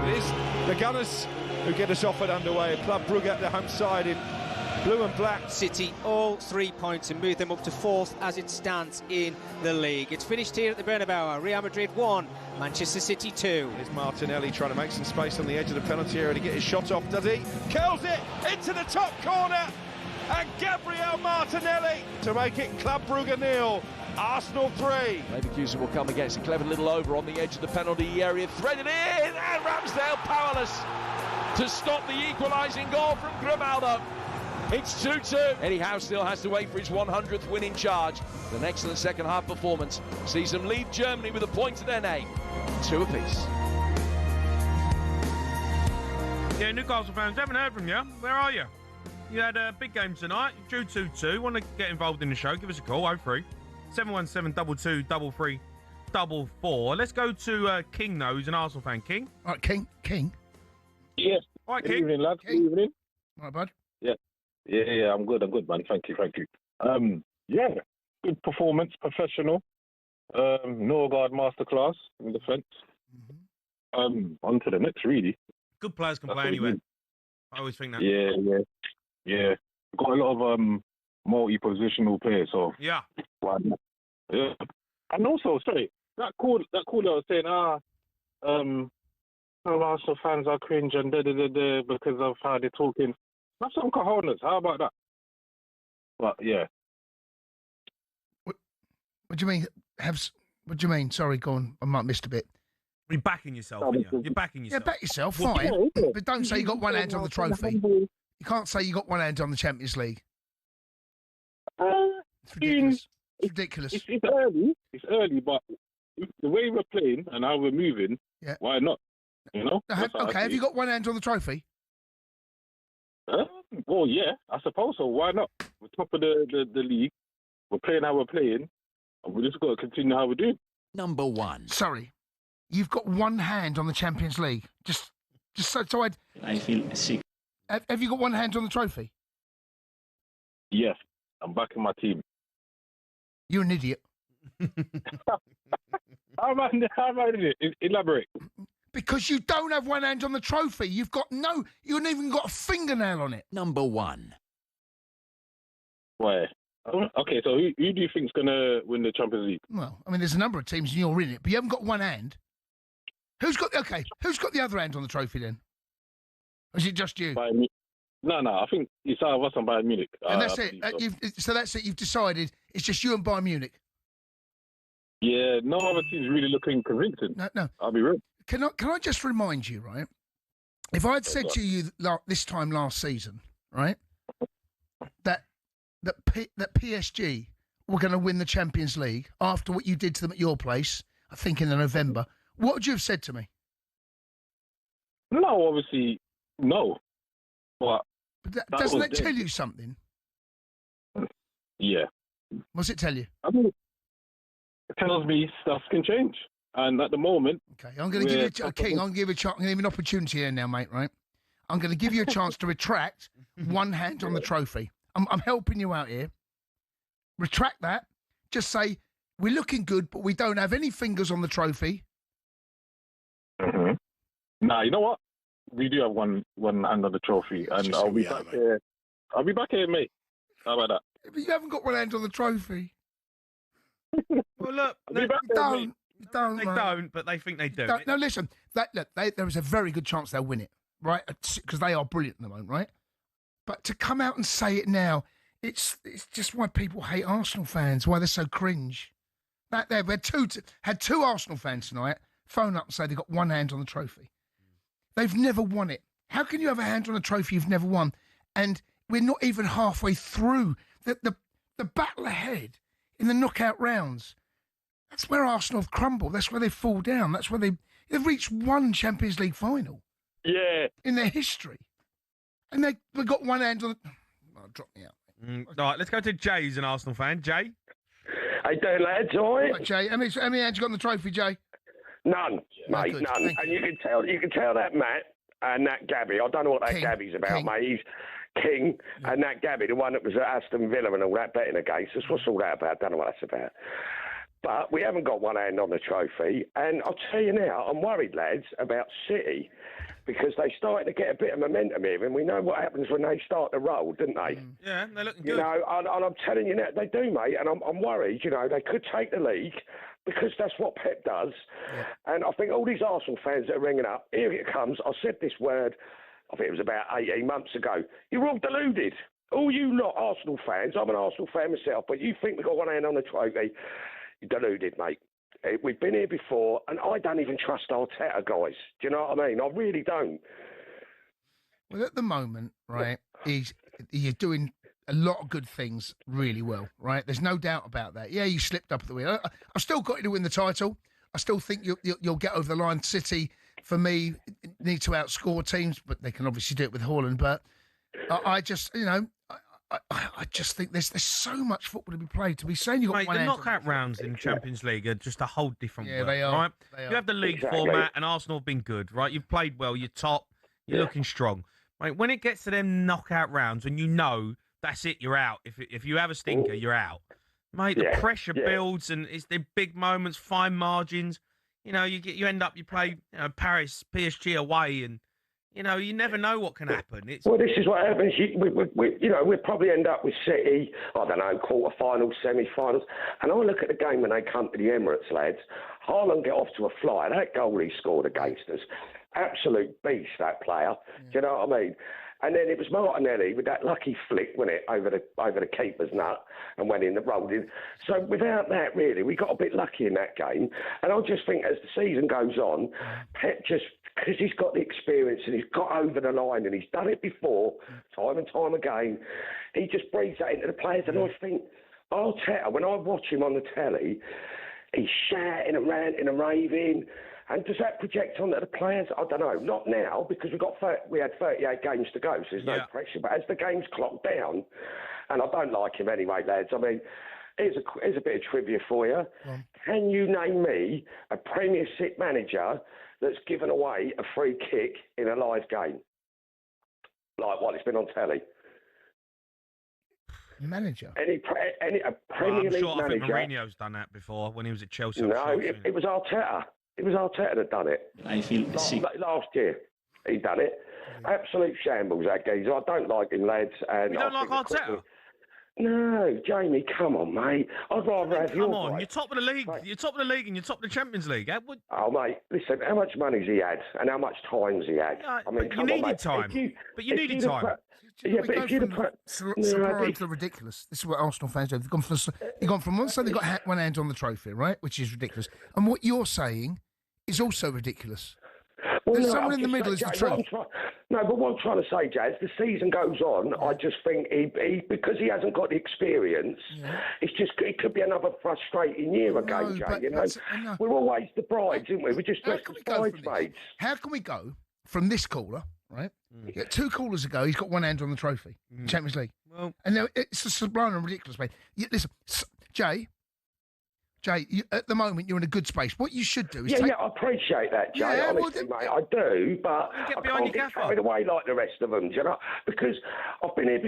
It is the Gunners who get us off and underway. Club Brugge at the home side in blue and black. City all 3 points and move them up to fourth as it stands in the league. It's finished here at the Bernabeu. Real Madrid 1, Manchester City 2. Here's Martinelli trying to make some space on the edge of the penalty area to get his shot off, does he? Curls it into the top corner, and Gabriel Martinelli to make it Club Brugge 0, Arsenal 3. Leverkusen will come against a clever little over on the edge of the penalty area, threaded in, and Ramsdale powerless to stop the equalising goal from Grimaldo. It's 2-2. Eddie Howe still has to wait for his 100th win in charge. An excellent second half performance sees them lead Germany with a point to their name. 2 apiece. Yeah, Newcastle fans, haven't heard from you. Where are you? You had a big game tonight. You drew 2-2. Want to get involved in the show? Give us a call. 03 717 22 33 44. Let's go to King though, who's an Arsenal fan. King? All right, King. Yes. All right, Good King. evening, lads. King. Good evening. All right, bud. Yeah, I'm good, man. Thank you. Yeah, good performance, professional. Norgard masterclass in defence. On to the next, really. Good players can play anywhere. I always think that. Yeah. Got a lot of multi-positional players, so yeah. Why not? Yeah. And also, sorry, that call that I was saying, Some Arsenal fans are cringe and because of how they're talking. Have some cojones. How about that? But yeah. What do you mean? What do you mean? Sorry, go on. I might have missed a bit. You're backing yourself, aren't you? You're backing yourself. Yeah, back yourself, fine. But don't say you got one hand on the trophy. You can't say you got one hand on the Champions League. It's ridiculous. It's ridiculous. It's early. It's early, but the way we're playing and how we're moving, why not? You know? Okay, have you got one hand on the trophy? Well, yeah, I suppose so. Why not? We're top of the league. We're playing how we're playing. And we just got to continue how we do. Number 1. Sorry. You've got one hand on the Champions League. Just so I feel sick. Have you got one hand on the trophy? Yes, I'm backing my team. You're an idiot. How am I an idiot? Elaborate. Because you don't have one hand on the trophy. You haven't even got a fingernail on it. Number 1. Why? Okay, so who do you think's going to win the Champions League? Well, I mean, there's a number of teams and you're in it, but you haven't got one hand. Who's got the other hand on the trophy then? Or is it just you? No, I think it's either us and Bayern Munich. And that's it. So that's it. You've decided it's just you and Bayern Munich. Yeah, no other team's really looking convincing. No. I'll be real. Can I just remind you, right? If I had said to you this time last season, right, that PSG were going to win the Champions League after what you did to them at your place, I think in November, what would you have said to me? No, obviously, no. But doesn't that tell you something? Yeah. What's it tell you? I mean, it tells me stuff can change. And at the moment... Okay, I'm going to give you I'm going to give you an opportunity here now, mate, right? I'm going to give you a chance to retract one hand on the trophy. I'm helping you out here. Retract that. Just say, we're looking good, but we don't have any fingers on the trophy. Mm-hmm. Nah, you know what? We do have one hand on the trophy, and I'll be back here. I'll be back here, mate. How about that? But you haven't got one hand on the trophy. Well, look, they don't, but they think they do. No, listen. There is a very good chance they'll win it, right? Because they are brilliant at the moment, right? But to come out and say it now, it's just why people hate Arsenal fans. Why they're so cringe. We had two Arsenal fans tonight phone up and say they got one hand on the trophy. They've never won it. How can you have a hand on a trophy you've never won? And we're not even halfway through the battle ahead in the knockout rounds. That's where Arsenal have crumbled. That's where they fall down. That's where they've reached one Champions League final. Yeah. In their history. And they've got one hand on the... Oh, drop me out. All right, let's go to Jay, who's an Arsenal fan. Jay? How you doing, lads? All right? Jay, how many hands you got on the trophy, Jay? None, mate, good. none. And you can tell that Matt and that Gabby. I don't know what that Gabby's about, mate. He's King, and that Gabby, the one that was at Aston Villa and all that, betting against us. What's all that about? I don't know what that's about. But we haven't got one hand on the trophy. And I'll tell you now, I'm worried, lads, about City, because they started to get a bit of momentum here, and we know what happens when they start to roll, don't they? Yeah, they're looking You good. know, and I'm telling you now, they do, mate, and I'm worried, you know, they could take the league, because that's what Pep does. Yeah. And I think all these Arsenal fans that are ringing up, here it comes, I said this word, I think it was about 18 months ago, you're all deluded. All you lot Arsenal fans, I'm an Arsenal fan myself, but you think we've got one hand on the trophy, you're deluded, mate. We've been here before, and I don't even trust Arteta, guys. Do you know what I mean? I really don't. Well, at the moment, right, you're doing a lot of good things really well, right? There's no doubt about that. Yeah, you slipped up at the wheel. I've still got you to win the title. I still think you'll get over the line. City, for me, need to outscore teams, but they can obviously do it with Haaland. But I just, you know, I just think there's so much football to be played. To be saying you've got one the hand knockout rounds in Champions League are just a whole different world, they are. right? They You are. have the league format, and Arsenal have been good, right? You've played well, you're top, you're looking strong. Right? When it gets to them knockout rounds, and you know that's it, you're out. If you have a stinker, you're out. Mate, the pressure builds, and it's the big moments, fine margins. You know, you end up, you play Paris, PSG away, and you know, you never know what can happen. Well, this is what happens. We'll probably end up with City, I don't know, quarter-finals, semi-finals. And I look at the game when they come to the Emirates, lads. Haaland get off to a fly. That goal he scored against us. absolute beast, that player. Do you know what I mean? And then it was Martinelli with that lucky flick, wasn't it, over the keeper's nut and went in the rolled in. So without that, really, we got a bit lucky in that game. And I just think as the season goes on, Pep just, because he's got the experience and he's got over the line and he's done it before, time and time again, he just breathes that into the players. And I think, Arteta, when I watch him on the telly, he's shouting and ranting and raving. And does that project onto the players? I don't know. Not now, because we had 38 games to go, so there's no pressure. But as the games clock down, and I don't like him anyway, lads. I mean, here's a bit of trivia for you. Can you name me a Premiership manager that's given away a free kick in a live game? Like what it's been on telly. Manager? A Premier League manager. I think Mourinho's done that before when he was at Chelsea. No, it was Arteta. It was Arteta that done it. I feel sick. Last year, he done it. Absolute shambles, that geezer. I don't like him, lads. And You don't like Arteta? No, Jamie, come on, mate. I'd rather have your Come on, way. you're top of the league. You're top of the league and you're top of the Champions League. Oh, mate, listen, how much money's he had and how much time's he had? I mean, but you come on, needed mate. time. If you'd have put... to the ridiculous. This is what Arsenal fans do. They've gone from one side, they've got one hand on the trophy, right, which is ridiculous. And what you're saying is also ridiculous. There's someone in the middle is the truth. No, but what I'm trying to say, Jazz, the season goes on. I just think he because he hasn't got the experience, it could be another frustrating year again, Jay. You know, we're always the brides, aren't we? We're just the bridesmaids. How can we go from this caller, right? Yeah, 2 callers ago, he's got one hand on the trophy, Champions League. Well, and now it's a sublime and ridiculous, mate. Listen, Jay, at the moment you're in a good space. What you should do is I appreciate that, Jay. Honestly, mate, I do, but I can't get carried away like the rest of them, do you know? Because I've been here.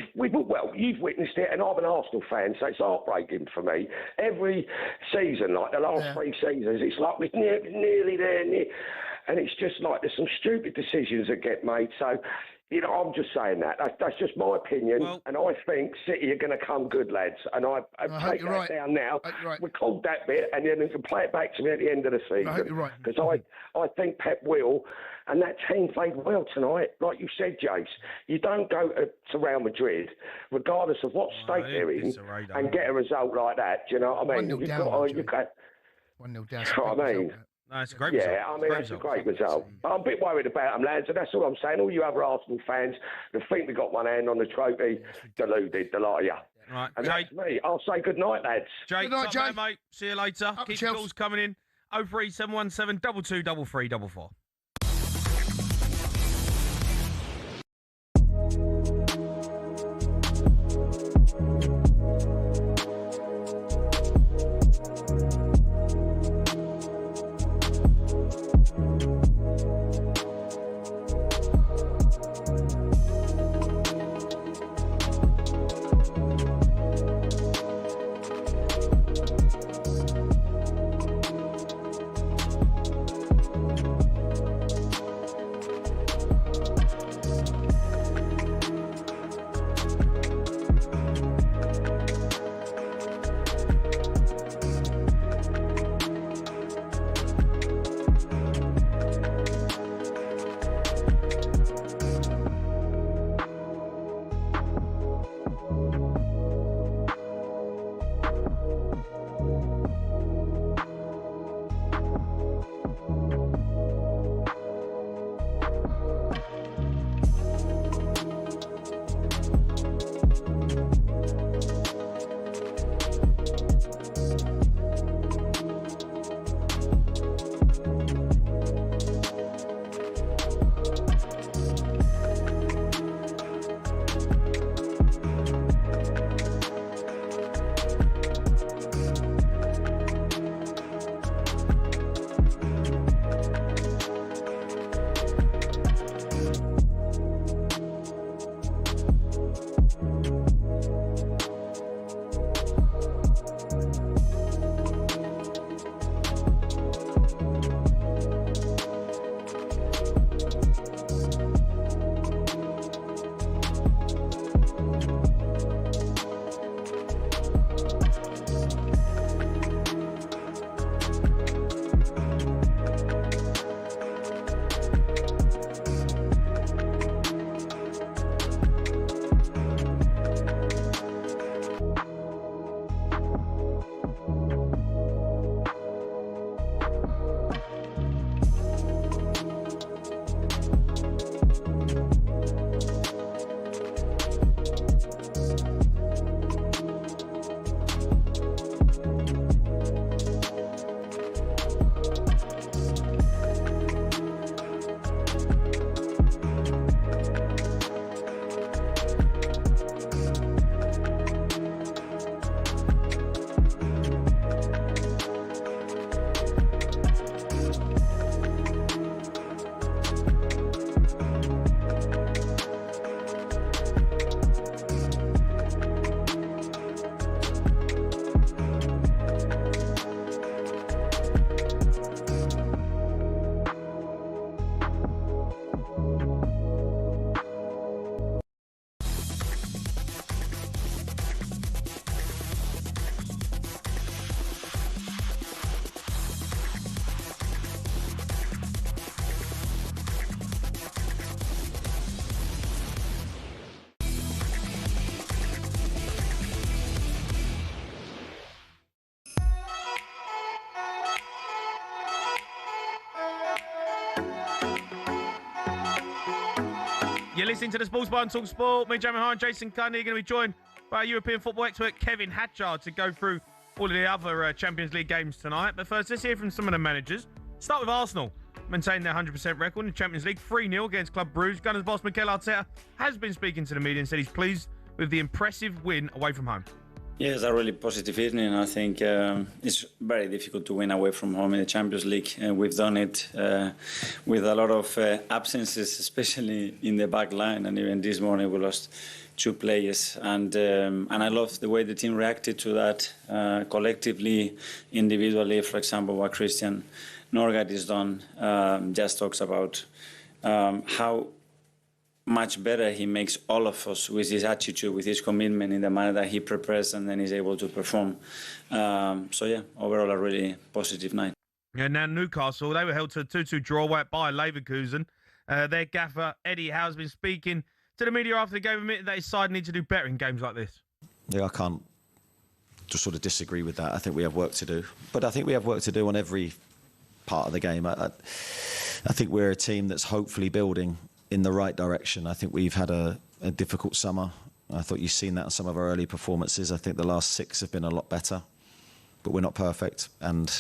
You've witnessed it, and I'm an Arsenal fan, so it's heartbreaking for me. Every season, like the last 3 seasons, it's like we're nearly there, and it's just like there's some stupid decisions that get made. So. You know, I'm just saying that. That's just my opinion. And I think City are going to come good, lads. And I take that down now. Record that bit, and then you can play it back to me at the end of the season. I hope you're right. Because I think Pep will. And that team played well tonight. Like you said, Jace, you don't go to Real Madrid, regardless of what state they're in, and get a result like that. Do you know what I mean? 1-0 down. 1-0 down. You know what I mean? No, it's a great result. Yeah, I mean, that's a great result. I'm a bit worried about them, lads, and that's all I'm saying. All you other Arsenal fans who think we got one hand on the trophy, deluded, the lot of you. Right, and Jay, that's me. I'll say good night, lads. Jay, good night, Jay. Mate. See you later. Keep your calls coming in. 03717 223344. listening to the Sports Bar on talkSPORT. Me, Jamie O'Hara and Jason Cundy are going to be joined by our European football expert Kevin Hatchard to go through all of the other Champions League games tonight. But first, let's hear from some of the managers. Start with Arsenal. Maintain their 100% record in the Champions League, 3-0 against Club Brugge. Gunners boss Mikel Arteta has been speaking to the media and said he's pleased with the impressive win away from home. Yeah, it's a really positive evening. I think it's very difficult to win away from home in the Champions League. We've done it with a lot of absences, especially in the back line. And even this morning we lost 2 players. And I love the way the team reacted to that collectively, individually. For example, what Christian Norgard has done just talks about how much better he makes all of us with his attitude, with his commitment in the manner that he prepares and then is able to perform. So, yeah, overall a really positive night. Yeah, now Newcastle, they were held to a 2-2 draw by Leverkusen. Their gaffer, Eddie Howe, has been speaking to the media after the game, admitted that his side need to do better in games like this. Yeah, I can't just sort of disagree with that. I think we have work to do. But I think we have work to do on every part of the game. I think we're a team that's hopefully building in the right direction. I think we've had a difficult summer. I thought you've seen that in some of our early performances. I think the last 6 have been a lot better, but we're not perfect, and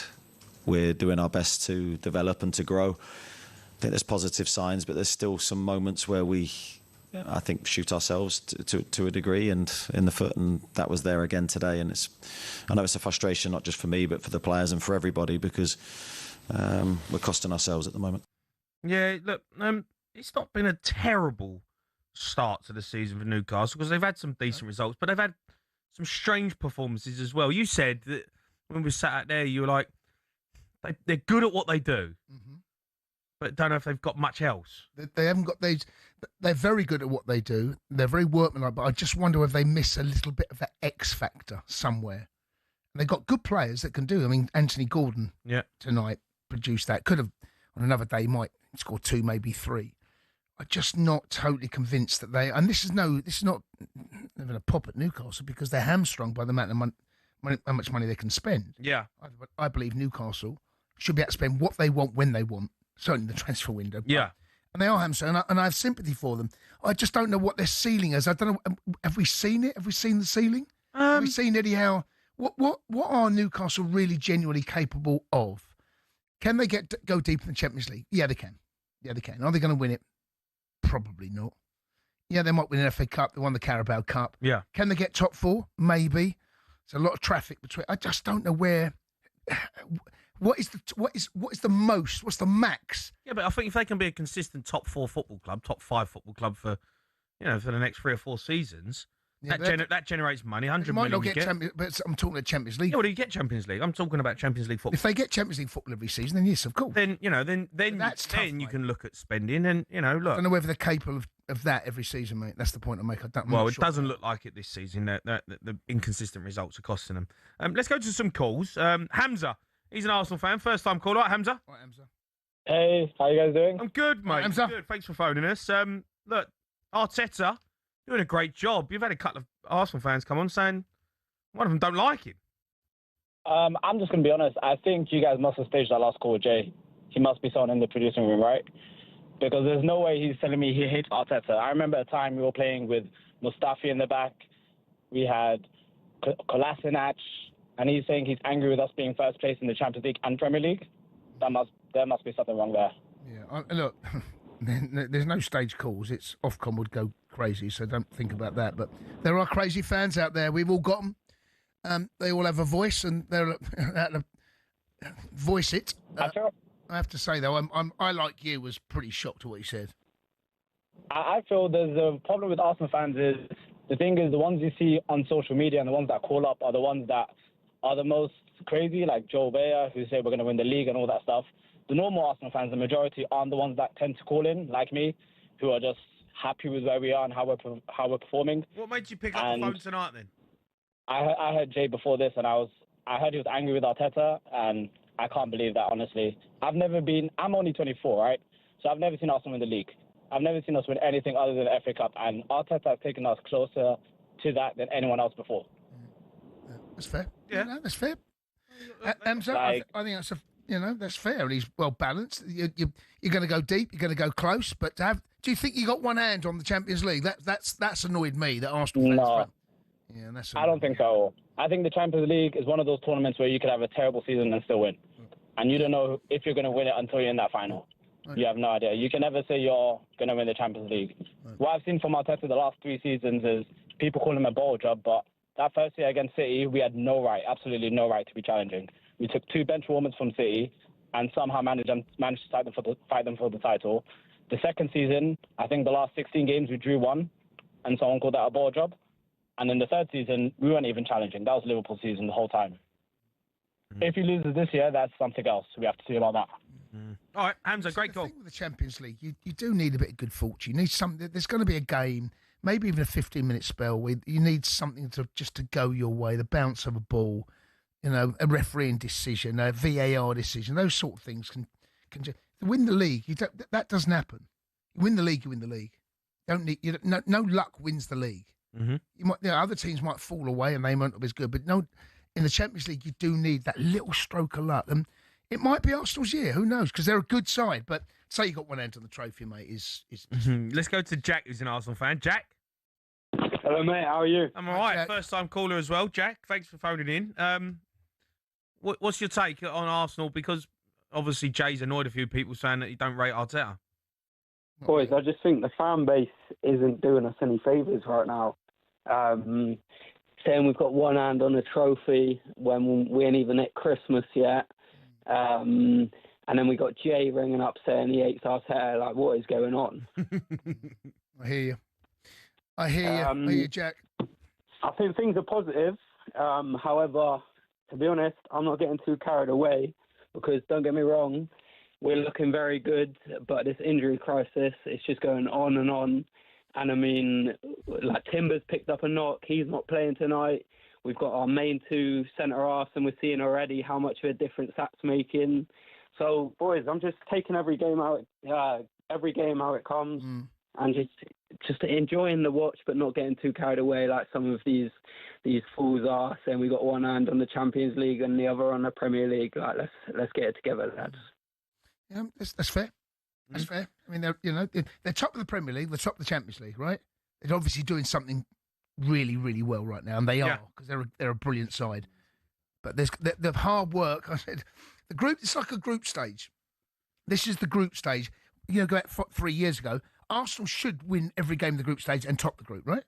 we're doing our best to develop and to grow. I think there's positive signs, but there's still some moments where we, I think, shoot ourselves to a degree and in the foot, and that was there again today. And I know it's a frustration, not just for me, but for the players and for everybody, because we're costing ourselves at the moment. Yeah, look, it's not been a terrible start to the season for Newcastle because they've had some decent results, but they've had some strange performances as well. You said that when we sat out there, you were like, they're good at what they do, but don't know if they've got much else. They haven't got these. They're very good at what they do. They're very workmanlike, but I just wonder if they miss a little bit of that X factor somewhere. And they've got good players that can do. I mean, Anthony Gordon tonight produced that. Could have on another day might score 2, maybe 3. I'm just not totally convinced that they. And this is not having a pop at Newcastle because they're hamstrung by the amount of money, how much money they can spend. Yeah, I believe Newcastle should be able to spend what they want when they want. Certainly the transfer window. Yeah, and they are hamstrung, and I have sympathy for them. I just don't know what their ceiling is. I don't know. Have we seen it? Have we seen the ceiling? Have we seen Eddie Howe? What are Newcastle really genuinely capable of? Can they go deep in the Champions League? Yeah, they can. Yeah, they can. Are they going to win it? Probably not. Yeah, they might win an FA Cup. They won the Carabao Cup. Yeah. Can they get top 4? Maybe. There's a lot of traffic between. I just don't know where. What is the most? What's the max? Yeah, but I think if they can be a consistent top 4 football club, top 5 football club for the next 3 or 4 seasons, that generates money. 100 might million. Not get Champions, but I'm talking about Champions League. Yeah, well, do you get Champions League? I'm talking about Champions League football. If they get Champions League football every season, then yes, of course. Then that's tough, you can look at spending and look. I don't know whether they're capable of that every season, mate. That's the point I make. It doesn't look like it this season. The inconsistent results are costing them. Let's go to some calls. Hamza, he's an Arsenal fan, first time caller. Right, Hamza. Right, Hamza. Hey, how you guys doing? I'm good, mate. Right, Hamza. Good. Thanks for phoning us. Look, Arteta doing a great job. You've had a couple of Arsenal fans come on saying one of them don't like him. I'm just going to be honest. I think you guys must have staged that last call with Jay. He must be someone in the producing room, right? Because there's no way he's telling me he hates Arteta. I remember a time we were playing with Mustafi in the back. We had Kolasinac, and he's saying he's angry with us being first place in the Champions League and Premier League. There must be something wrong there. Yeah, look, there's no stage calls. It's Ofcom would go crazy, so don't think about that. But there are crazy fans out there. We've all got them. They all have a voice, and they're out to voice it. I have to say though, I like you was pretty shocked at what he said. I feel there's a problem with Arsenal fans is the thing is the ones you see on social media and the ones that call up are the ones that are the most crazy, like Joe Bayer, who say we're going to win the league and all that stuff. The normal Arsenal fans, the majority, aren't the ones that tend to call in, like me, who are just happy with where we are and how we're performing. What made you pick up the phone tonight then? I heard Jay before this, and I heard he was angry with Arteta, and I can't believe that, honestly. I'm only 24, right? So I've never seen Arsenal win the league. I've never seen us win anything other than the FA Cup, and Arteta has taken us closer to that than anyone else before. That's fair. Yeah, that's fair. Hamza, I think that's that's fair. And he's well balanced. You're going to go deep. You're going to go close. But to Do you think you got one hand on the Champions League? That's annoyed me. That Arsenal fans. No. Yeah, that's. I don't think so. I think the Champions League is one of those tournaments where you could have a terrible season and still win. And you don't know if you're going to win it until you're in that final. You have no idea. You can never say you're going to win the Champions League. What I've seen from Arteta the last 3 seasons is people call him a ball job, but that first year against City, we had no right, absolutely no right to be challenging. We took 2 bench warmers from City and somehow managed to fight them for the title. The second season, I think the last 16 games we drew 1, and someone called that a ball job. And then the third season, we weren't even challenging. That was Liverpool's season the whole time. If he loses this year, that's something else. We have to see about that. All right, Hamza, great goal. With the Champions League, you do need a bit of good fortune. You need something. There's going to be a game, maybe even a 15-minute spell where you need something to go your way. The bounce of a ball, a refereeing decision, a VAR decision. Those sort of things can to win the league. That doesn't happen. You win the league, you win the league. No luck wins the league. Mm-hmm. Other teams might fall away and they might not be as good, but no, in the Champions League you do need that little stroke of luck, and it might be Arsenal's year. Who knows? Because they're a good side, but say you got one end on the trophy, mate. Let's go to Jack, who's an Arsenal fan. Jack. Hello, mate. How are you? I'm all right. First time caller as well, Jack. Thanks for phoning in. What's your take on Arsenal? Because obviously Jay's annoyed a few people saying that you don't rate Arteta. Boys, I just think the fan base isn't doing us any favours right now. Saying we've got one hand on a trophy when we ain't even at Christmas yet. And then we got Jay ringing up saying he hates Arteta. Like, what is going on? I hear you. I hear you, Jack. I think things are positive. However, to be honest, I'm not getting too carried away because, don't get me wrong, we're looking very good, but this injury crisis is just going on and on. And I mean, like Timber's picked up a knock. He's not playing tonight. We've got our main 2 centre-halves, and we're seeing already how much of a difference that's making. So, boys, I'm just taking every game how it comes, and just enjoying the watch, but not getting too carried away like some of these fools are, saying we got one hand on the Champions League and the other on the Premier League. Like, let's get it together, lads. Yeah, that's fair. That's fair. I mean, they're top of the Premier League, they're top of the Champions League, right? They're obviously doing something really, really well right now, and they are, because they're a brilliant side. But there's the hard work. I said the group. It's like a group stage. This is the group stage. Go back 3 years ago. Arsenal should win every game of the group stage and top the group, right?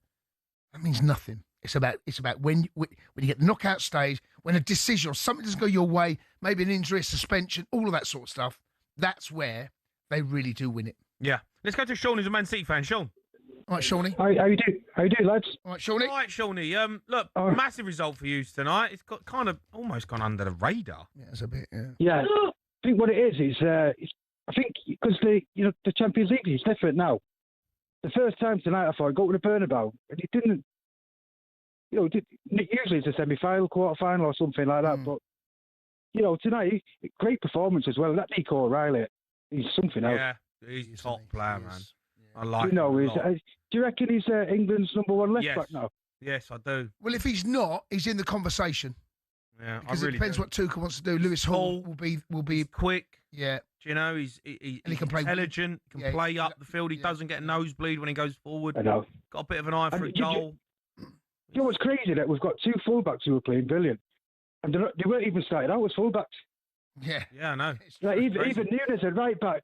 That means nothing. It's about when you get the knockout stage, when a decision or something doesn't go your way, maybe an injury, a suspension, all of that sort of stuff. That's where they really do win it. Yeah. Let's go to Sean, who's a Man City fan. Sean. All right, Shawnee. How you do, lads? All right, Shawnee. All right, Shawnee. Look, massive result for you tonight. It's got kind of almost gone under the radar. Yeah, it's a bit. Yeah. I think what it is I think because the Champions League is different now. The first time tonight, I thought I'd go to the Bernabeu, and it didn't. Usually it's a semi-final, quarter-final, or something like that. But tonight, great performance as well. That Nico O'Reilly, he's something else. Yeah, he's top player, man. I like him a lot. Do you reckon he's England's number 1 left back now? Yes, I do. Well, if he's not, he's in the conversation. Yeah, because I really it depends what Tuchel wants to do. Lewis Hall will be quick. Yeah, do you know he's can play intelligent. Can play up the field. He doesn't get a nosebleed when he goes forward. I know. Got a bit of an eye for a goal. You know what's crazy? That we've got 2 fullbacks who are playing brilliant, and they weren't even started out as fullbacks. Yeah, I know. Like even Nunes at right back,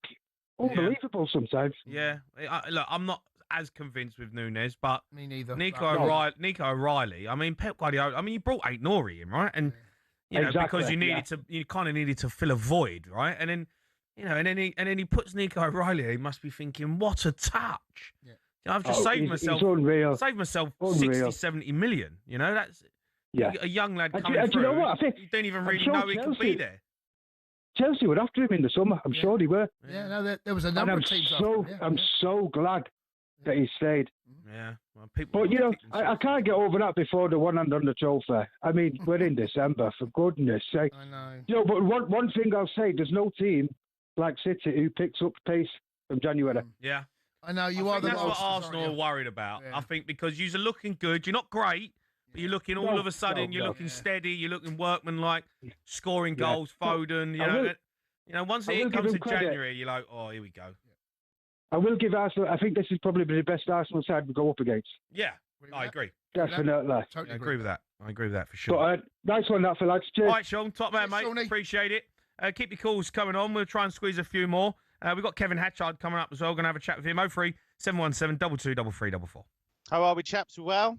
unbelievable sometimes. Yeah, look, I'm not as convinced with Nunes, but me neither. Nico O'Reilly. I mean, Pep Guardiola. I mean, you brought Ait Nouri in, right? And because you kind of needed to fill a void, right? And then and then he puts Nico O'Reilly. He must be thinking, what a touch. Yeah. I've just saved myself 60, 70 million. That's a young lad coming through. You know what? I think you don't even really know he could be there. Chelsea were after him in the summer. I'm sure they were. Yeah, no, there was a number of teams after him. I'm so glad that he stayed. Yeah. Well, but, I can't get over that before the one hand on the trophy. I mean, we're in December, for goodness sake. I know. But one thing I'll say, there's no team like City who picks up pace from January. Yeah. I know, That's what Arsenal are worried about. Yeah. I think because you're looking good. You're not great. But you're looking all of a sudden. You're looking steady. You're looking workmanlike, scoring goals. Foden. Once it comes to January, you're like, oh, here we go. I will give Arsenal. I think this is probably the best Arsenal side we go up against. Yeah, I agree. Definitely. I agree with that. I agree with that for sure. But nice one, that for lads. Cheers. All right, Sean, top man, mate. Appreciate it. Keep your calls coming on. We'll try and squeeze a few more. We've got Kevin Hatchard coming up as well. Going to have a chat with him. 03 717 22 334. How are we, chaps? Well?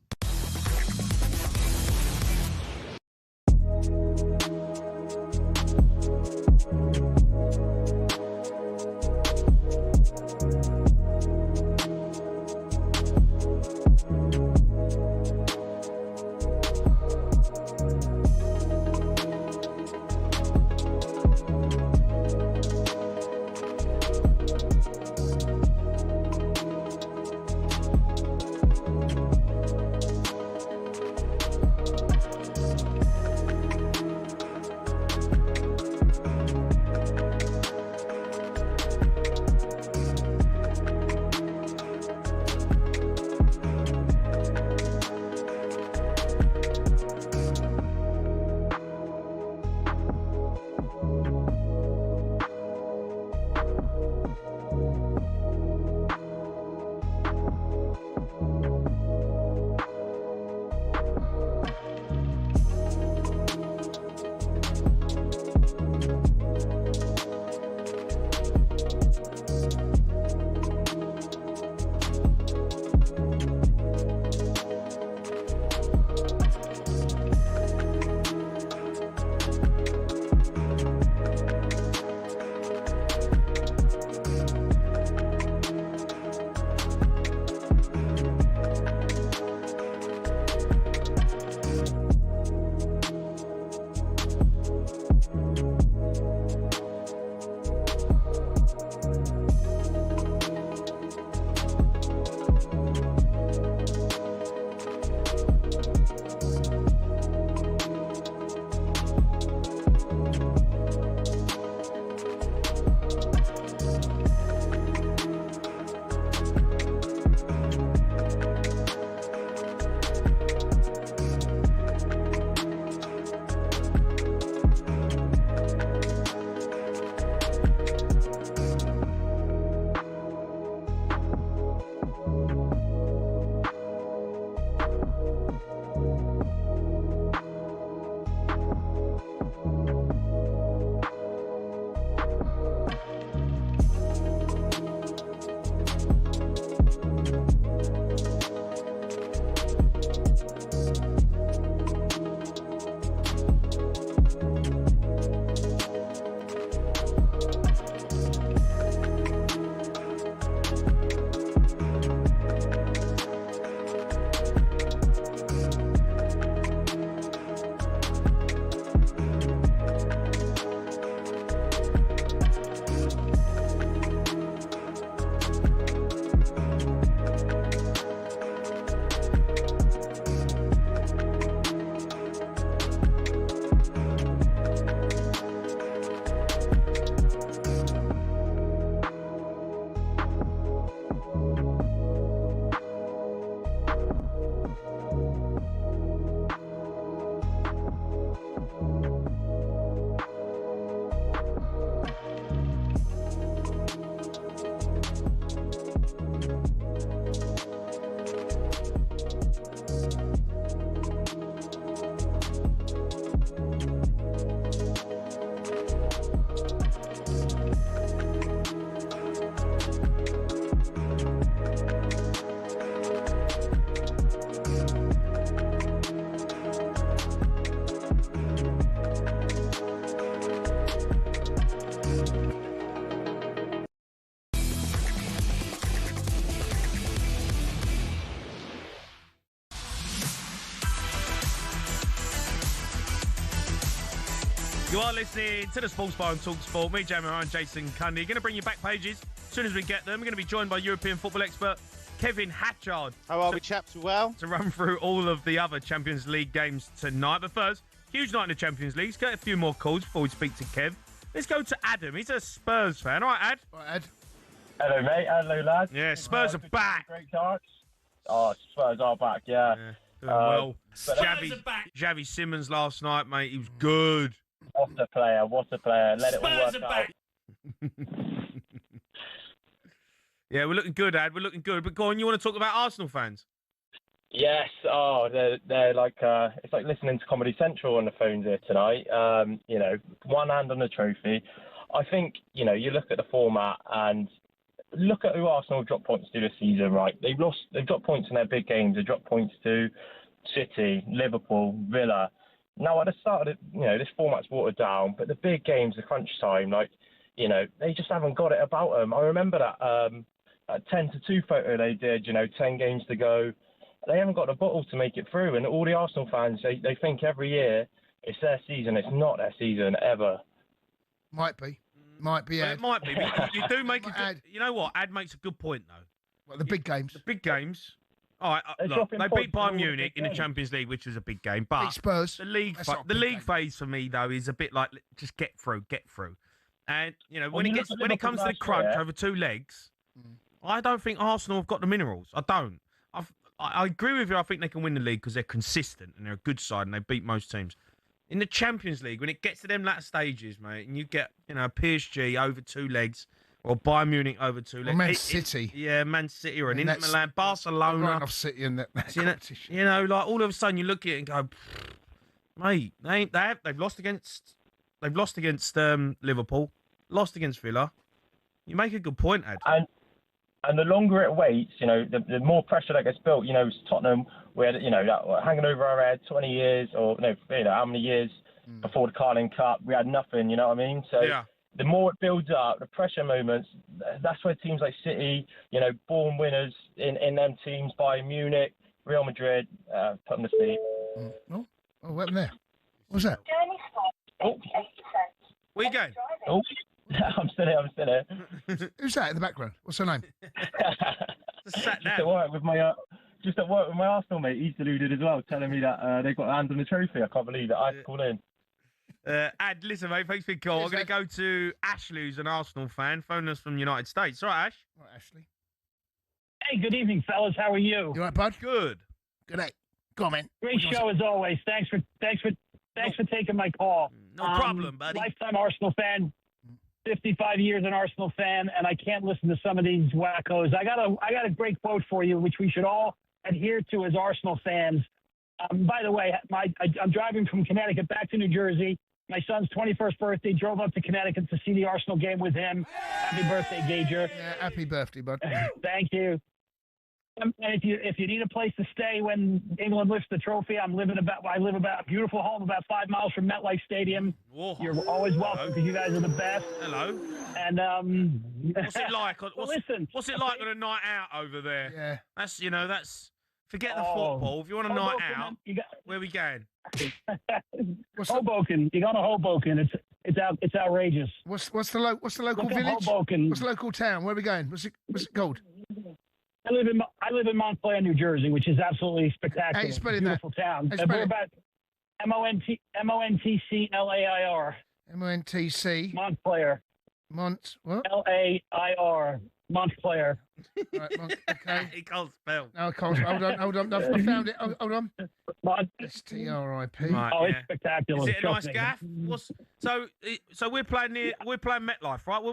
You are listening to the Sports Bar on talkSPORT. Me, Jamie O'Hara and Jason Cundy. Going to bring you back pages as soon as we get them. We're going to be joined by European football expert Kevin Hatchard. How are we, chaps? Well? To run through all of the other Champions League games tonight. But first, huge night in the Champions League. Let's get a few more calls before we speak to Kev. Let's go to Adam. He's a Spurs fan. All right, Ad? All right, Ad. Hello, mate. Hello, lads. Yeah, Spurs are back. Great chance. Oh, Spurs are back, yeah. Doing well. Xavi Simmons last night, mate. He was good. What a player. What a player. Let it all work out. Yeah, we're looking good, Ad. We're looking good. But go on, you want to talk about Arsenal fans? Yes. Oh, they're like it's like listening to Comedy Central on the phones here tonight. You know, one hand on the trophy. I think you look at the format and look at who Arsenal dropped points to this season. Right, they've dropped points in their big games. They dropped points to City, Liverpool, Villa. Now at the start of this format's watered down, but the big games, the crunch time, they just haven't got it about them. I remember that 10-2 photo they did. 10 games to go. They haven't got the bottle to make it through, and all the Arsenal fans they think every year it's their season. It's not their season ever. Might be. Well, it might be. But you do make Ad. You know what? Ad makes a good point though. Well, the big games. The big games. All right, look, they beat Bayern Munich in the Champions League, which was a big game. But beat Spurs. The league phase for me though is a bit like just get through. And when it comes to the crunch over two legs, I don't think Arsenal have got the minerals. I don't. I agree with you. I think they can win the league because they're consistent and they're a good side and they beat most teams. In the Champions League, when it gets to them latter stages, mate, and you get PSG over two legs or Bayern Munich over two legs. Or Man City. Man City or an Inter Milan, Barcelona. Right off City in that competition. Like all of a sudden you look at it and go, mate, they've lost against Liverpool, lost against Villa. You make a good point, Ad. And the longer it waits, the more pressure that gets built. Tottenham, we had, that hanging over our head 20 years or, how many years before the Carling Cup, we had nothing, you know what I mean? So the more it builds up, the pressure moments, that's where teams like City, born winners in them teams, Bayern Munich, Real Madrid, put them to sleep. Oh, what happened there? What's that? Where you going? Oh. I'm still here. Who's that in the background? What's her name? Just at work with my Arsenal mate. He's deluded as well, telling me that they've got a hand on the trophy. I can't believe that. I called in. Ad, listen, mate. Thanks for the call. I'm going to go to Ashley, who's an Arsenal fan, phoning us from the United States. All right, Ash. All right, Ashley. Hey, good evening, fellas. How are you? You all right, bud? Good. Good night. Go on, man. Great show as always. Thanks for taking my call. No problem, buddy. Lifetime Arsenal fan. 55 years an Arsenal fan, and I can't listen to some of these wackos. I got a great quote for you, which we should all adhere to as Arsenal fans. By the way, I'm driving from Connecticut back to New Jersey. My son's 21st birthday. Drove up to Connecticut to see the Arsenal game with him. Happy birthday, Gager. Yeah, happy birthday, bud. Thank you. And if you need a place to stay when England lifts the trophy, I live about a beautiful home about 5 miles from MetLife Stadium. Whoa. You're always welcome because you guys are the best. Hello. And what's it like? What's it like on a night out over there? Yeah. That's forget the football. If you want a night out, where are we going? Hoboken. You go to Hoboken. It's outrageous. What's the local village? Hoboken. What's the local town? Where are we going? What's it called? I live in Montclair, New Jersey, which is absolutely spectacular. How you spelling beautiful that? town. We're about Montclair. Montc. Montclair. What? Lair. Montclair. Right, okay. He can't spell. No, I can't. Hold on. I found it. Hold on. S-T-R-I-P. Right, it's spectacular. Is it a nice gaff? So we're playing MetLife, right?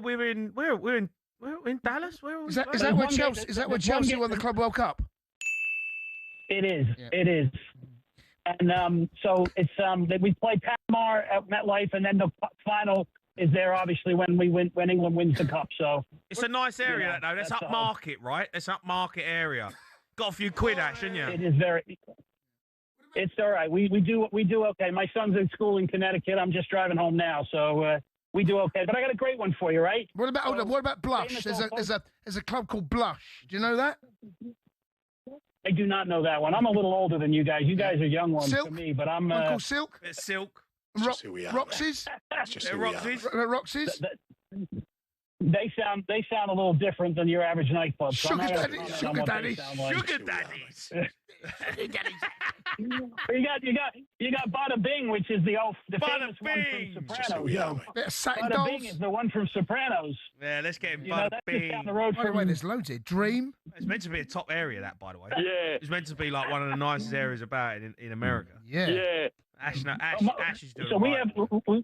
We're in Dallas. Is that where Chelsea? Is that where Chelsea won the Club World Cup? It is. Yeah. It is. And so it's we play Panama at MetLife, and then the final is there obviously when England wins the cup. So it's a nice area, though. That's up market, right? That's up market area. Got a few quid, Ash, haven't you? It is very. It's all right. We do okay. My son's in school in Connecticut. I'm just driving home now, so. We do okay, but I got a great one for you, right? What about Blush? There's a club called Blush. Do you know that? I do not know that one. I'm a little older than you guys. You guys are young ones Silk? to me, but I'm. One called Silk. It's Silk. Roxy's. Roxy's. They sound a little different than your average nightclub. So Sugar daddies. Sugar daddies. You got Bada Bing, which is the famous one from Sopranos. Bada Bing is the one from Sopranos. Yeah, let's get him Bada Bing. Just down the road by the way, there's loads here. Dream. It's meant to be a top area, that, by the way. Yeah. It's meant to be like one of the nicest areas about it in America. Yeah. Ash is doing So right.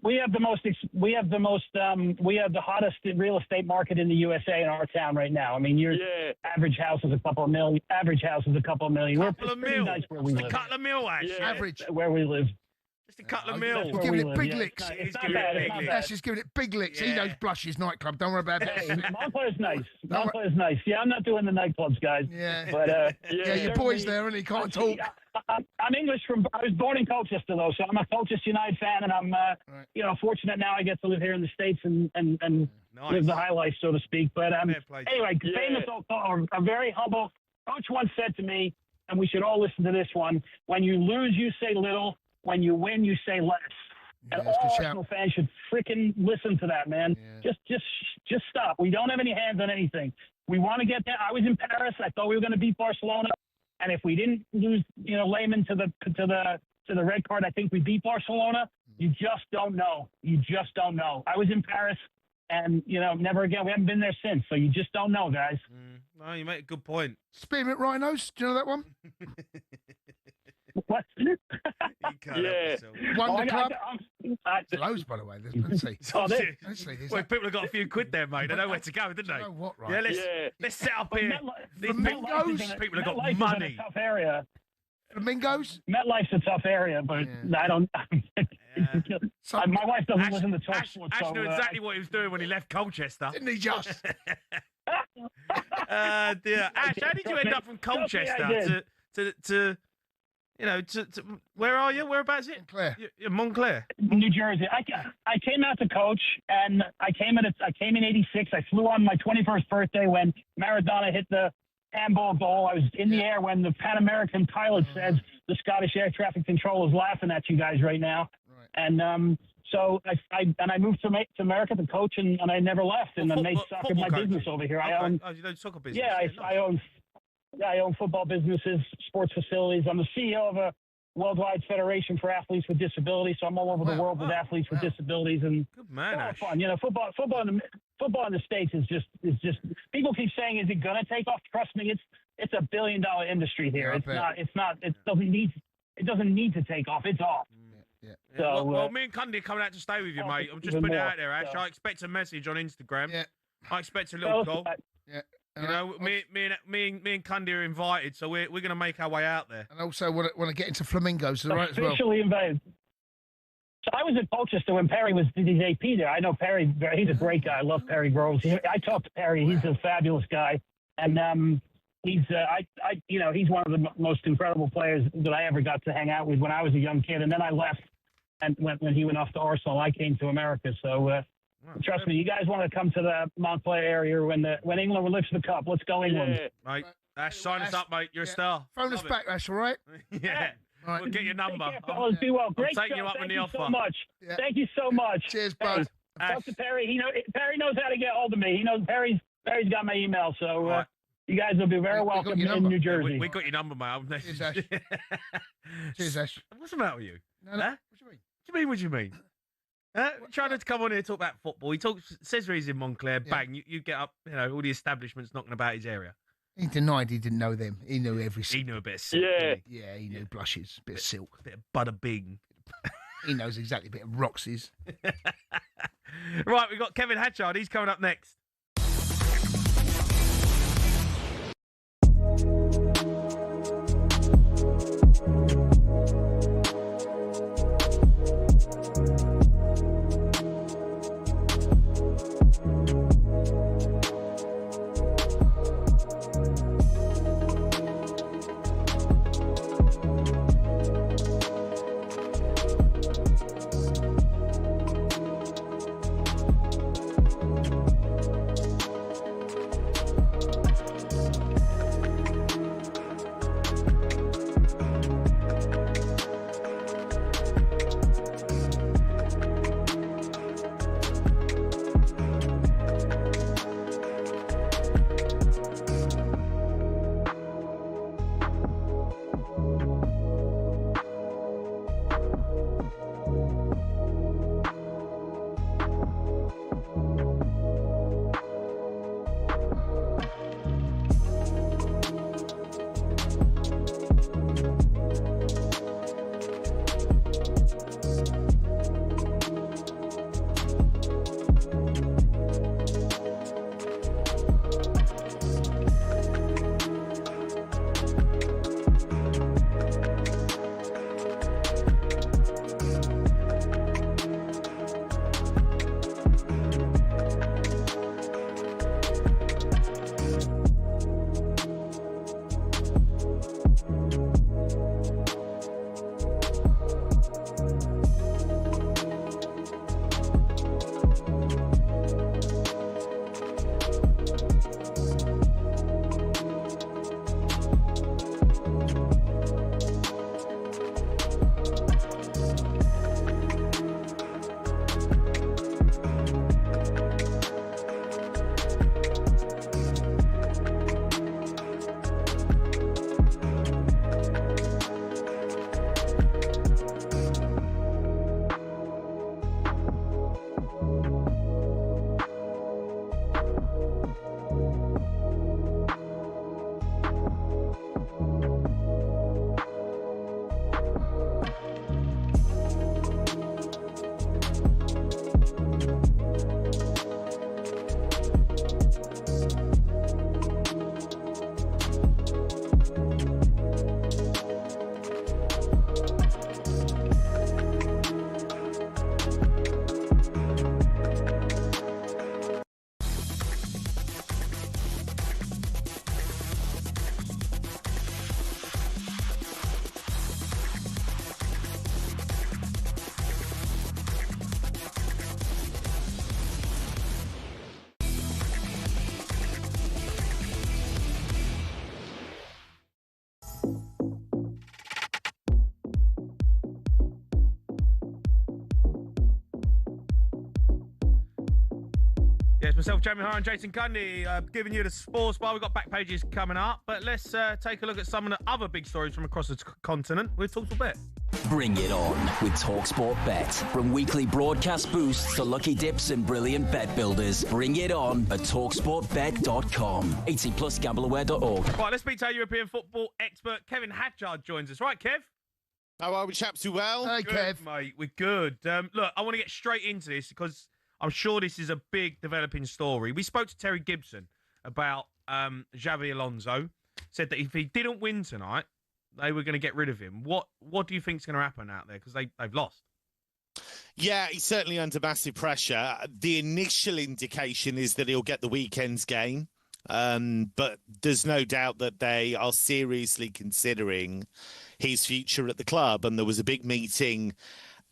we have the hottest real estate market in the USA in our town right now. I mean, your average house is a couple of million. Couple of mil. Nice where we Just a live. couple of mil, Ash. Yeah. Average. Where we live. Just a couple of mil. He's giving it big licks. It's not bad. It's not bad. Ash is giving it big licks. He knows Blush's nightclub. Don't worry about Hey, it. Montclair's nice. Montclair's nice. Yeah, I'm not doing the nightclubs, guys. Yeah. But yeah, your boy's there and he can't talk. I'm English I was born in Colchester though, so I'm a Colchester United fan, and I'm fortunate now I get to live here in the States and live the high life, so to speak. But anyway, famous or a very humble coach once said to me, and we should all listen to this one: when you lose, you say little. When you win, you say less. And all Arsenal fans should freaking listen to that, man. Just stop. We don't have any hands on anything. We want to get there. I was in Paris. I thought we were going to beat Barcelona, and if we didn't lose, Layman to the red card, I think we beat Barcelona. You just don't know. You just don't know. I was in Paris, and never again. We haven't been there since, so you just don't know, guys. No, you make a good point. Spearmint Rhinos. Do you know that one? What? Wonder Club. Loads, by the way. Let's see. Let's see. Well, people have got a few quid there, mate. They know where to go, didn't they? You know what, right? Let's set up here. Flamingos. People have got MetLife money. is in a tough area. Flamingos. MetLife's a tough area, but I don't. My wife doesn't listen to talkSPORT. Ash knew exactly what he was doing when he left Colchester. Didn't he just? Dear. Ash, how did you end up from Colchester to where are you? Whereabouts is it? Montclair. Montclair. New Jersey. I came out to coach, and I came in '86. I flew on my 21st birthday when Maradona hit the handball goal. I was in the air when the Pan American pilot says the Scottish air traffic control is laughing at you guys right now. And so I moved to America to coach, and I never left. And I made soccer my business over here. I own. You know, soccer business. Yeah, I own football businesses, sports facilities. I'm the CEO of a worldwide federation for athletes with disabilities. So I'm all over the world with athletes with disabilities, and good man, it's all fun. Football in the States is just. People keep saying, "Is it going to take off?" Trust me, it's $1 billion industry here. It doesn't need to take off. It's off. So, well, me and Cundy are coming out to stay with you, mate. I'm just putting it out there, Ash. I expect a message on Instagram. Yeah. I expect a little call. Yeah. Me and Cundy are invited, so we're going to make our way out there. And also want to get into flamingos, all right, as well. Officially invited. So I was at Colchester when Perry did his AP there. I know Perry. He's a great guy. I love Perry Groves. I talked to Perry. He's a fabulous guy, and he's one of the most incredible players that I ever got to hang out with when I was a young kid. And then I left, and when he went off to Arsenal, I came to America. So. Trust me, you guys want to come to the Montclair area when England lifts the cup. Let's go, England. Mate, Ash, sign us up, mate. You're a star. Phone us back, Ash, all right? Yeah. All right. We'll get your number. Take care, fellas. Be well. Great I'm taking show. you up on the offer. Thank you so much. Yeah. Thank you so much. Cheers, bud. Talk to Perry. Perry knows how to get hold of me. He knows Perry's got my email, so you guys will be very welcome in New Jersey. We got your number, mate. Cheers, Ash. Cheers, Ash. What's the matter with you? No, what do you mean? What do you mean? Trying to come on here and talk about football. He says where he's in Montclair. Bang, you get up. All the establishments knocking about his area. He denied he didn't know them. He knew every silk. He knew a bit of silk. Yeah, he knew Blushes, bit of silk. Bit of Butter Bing. He knows exactly a bit of Roxy's. Right, we've got Kevin Hatchard. He's coming up next. myself, Jamie O'Hara, and Jason Cundy, giving you the sports bar. We've got back pages coming up, but let's take a look at some of the other big stories from across the continent with talkSPORT. Bring it on with talkSPORT Bet. From weekly broadcast boosts to lucky dips and brilliant bet builders, bring it on at talksportbet.com. 18 plus gambleaware.org. Right, let's speak to our European football expert, Kevin Hatchard, joins us. Right, Kev? How are we, chaps? You well? Hey, Good, Kev. mate. We're good. Look, I want to get straight into this because I'm sure this is a big developing story. We spoke to Terry Gibson about Xabi Alonso. Said that if he didn't win tonight, they were going to get rid of him. What do you think is going to happen out there? Because they've lost. Yeah, he's certainly under massive pressure. The initial indication is that he'll get the weekend's game. But there's no doubt that they are seriously considering his future at the club. And there was a big meeting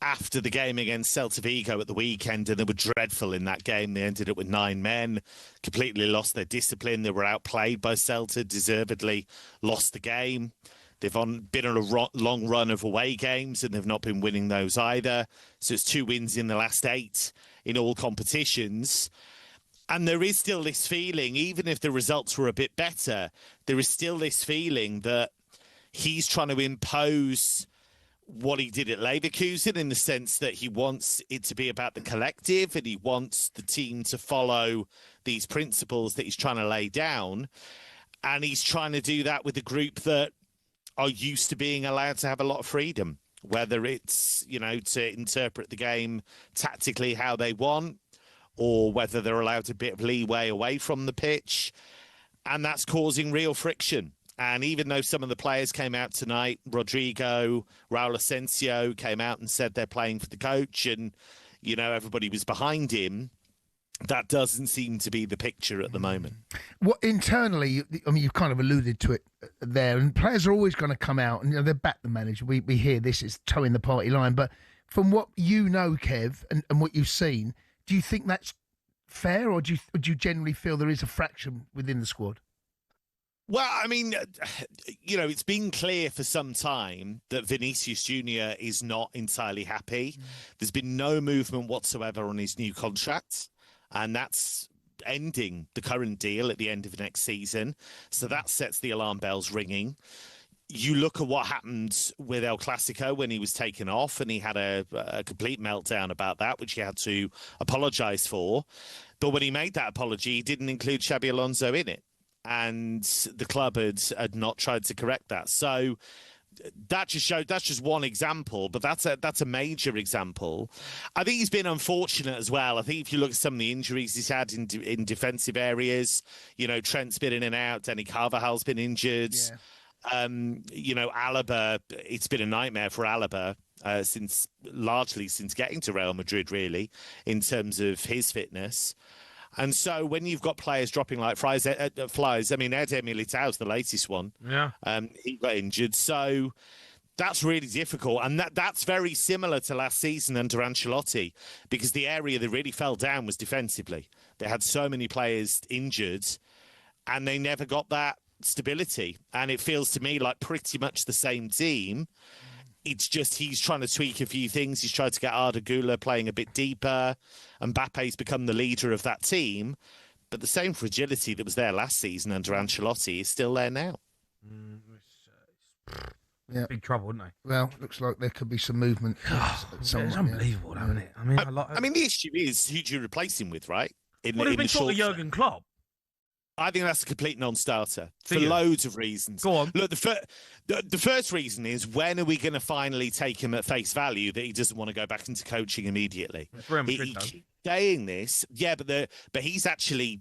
after the game against Celta Vigo at the weekend, and they were dreadful in that game. They ended up with 9 men, completely lost their discipline. They were outplayed by Celta, deservedly lost the game. They've been on a long run of away games, and they've not been winning those either. So it's 2 wins in the last 8 in all competitions. And there is still this feeling, even if the results were a bit better, there is still this feeling that he's trying to impose what he did at Leverkusen, in the sense that he wants it to be about the collective and he wants the team to follow these principles that he's trying to lay down. And he's trying to do that with a group that are used to being allowed to have a lot of freedom, whether it's, to interpret the game tactically how they want, or whether they're allowed a bit of leeway away from the pitch. And that's causing real friction. And even though some of the players came out tonight, Rodrigo, Raul Asensio came out and said they're playing for the coach and, everybody was behind him, that doesn't seem to be the picture at the moment. What internally, you've kind of alluded to it there, and players are always going to come out and they back the manager. We hear this is towing the party line, but from what you know, Kev, and what you've seen, do you think that's fair, or do you generally feel there is a fraction within the squad? Well, it's been clear for some time that Vinicius Jr. is not entirely happy. There's been no movement whatsoever on his new contract, and that's ending the current deal at the end of next season. So that sets the alarm bells ringing. You look at what happened with El Clasico when he was taken off, and he had a complete meltdown about that, which he had to apologise for. But when he made that apology, he didn't include Xabi Alonso in it. And the club had not tried to correct that. So that's just one example, but that's a major example. I think he's been unfortunate as well. I think if you look at some of the injuries he's had in defensive areas, Trent's been in and out, Danny Carvajal's been injured. Yeah. Alaba, it's been a nightmare for Alaba since getting to Real Madrid, really, in terms of his fitness. And so when you've got players dropping like flies, Eder Militao's the latest one. Yeah. He got injured. So that's really difficult. And that's very similar to last season under Ancelotti, because the area that really fell down was defensively. They had so many players injured and they never got that stability. And it feels to me like pretty much the same team. It's just he's trying to tweak a few things. He's tried to get Arda Güler playing a bit deeper. Mbappe's become the leader of that team. But the same fragility that was there last season under Ancelotti is still there now. Yeah. Big trouble, isn't they? Well, looks like there could be some movement. It's unbelievable, isn't it? The issue is, who do you replace him with, right? What have been talking Jurgen Klopp? I think that's a complete non-starter for loads of reasons. Go on. Look, the first reason is, when are we going to finally take him at face value that he doesn't want to go back into coaching immediately? He keeps saying this, yeah, but he's actually,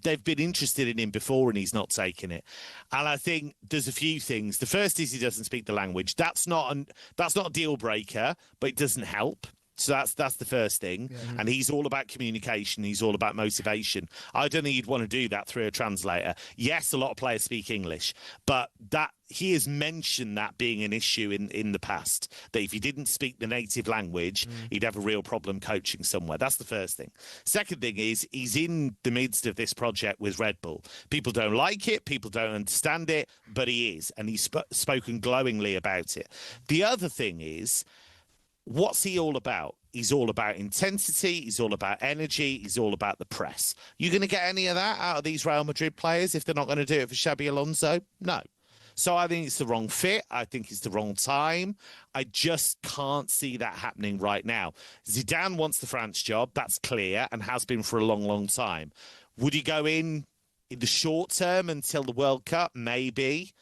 they've been interested in him before and he's not taken it. And I think there's a few things. The first is he doesn't speak the language. That's not a deal breaker, but it doesn't help. So that's the first thing. Yeah. And he's all about communication. He's all about motivation. I don't think he'd want to do that through a translator. Yes, a lot of players speak English, but that he has mentioned that being an issue in the past, that if he didn't speak the native language, he'd have a real problem coaching somewhere. That's the first thing. Second thing is, he's in the midst of this project with Red Bull. People don't like it. People don't understand it, but he is. And he's spoken glowingly about it. The other thing is, what's he all about? He's all about intensity. He's all about energy. He's all about the press. You going to get any of that out of these Real Madrid players if they're not going to do it for Xabi Alonso? No. So I think it's the wrong fit. I think it's the wrong time. I just can't see that happening right now. Zidane wants the France job. That's clear and has been for a long, long time. Would he go in the short term until the World Cup? Maybe.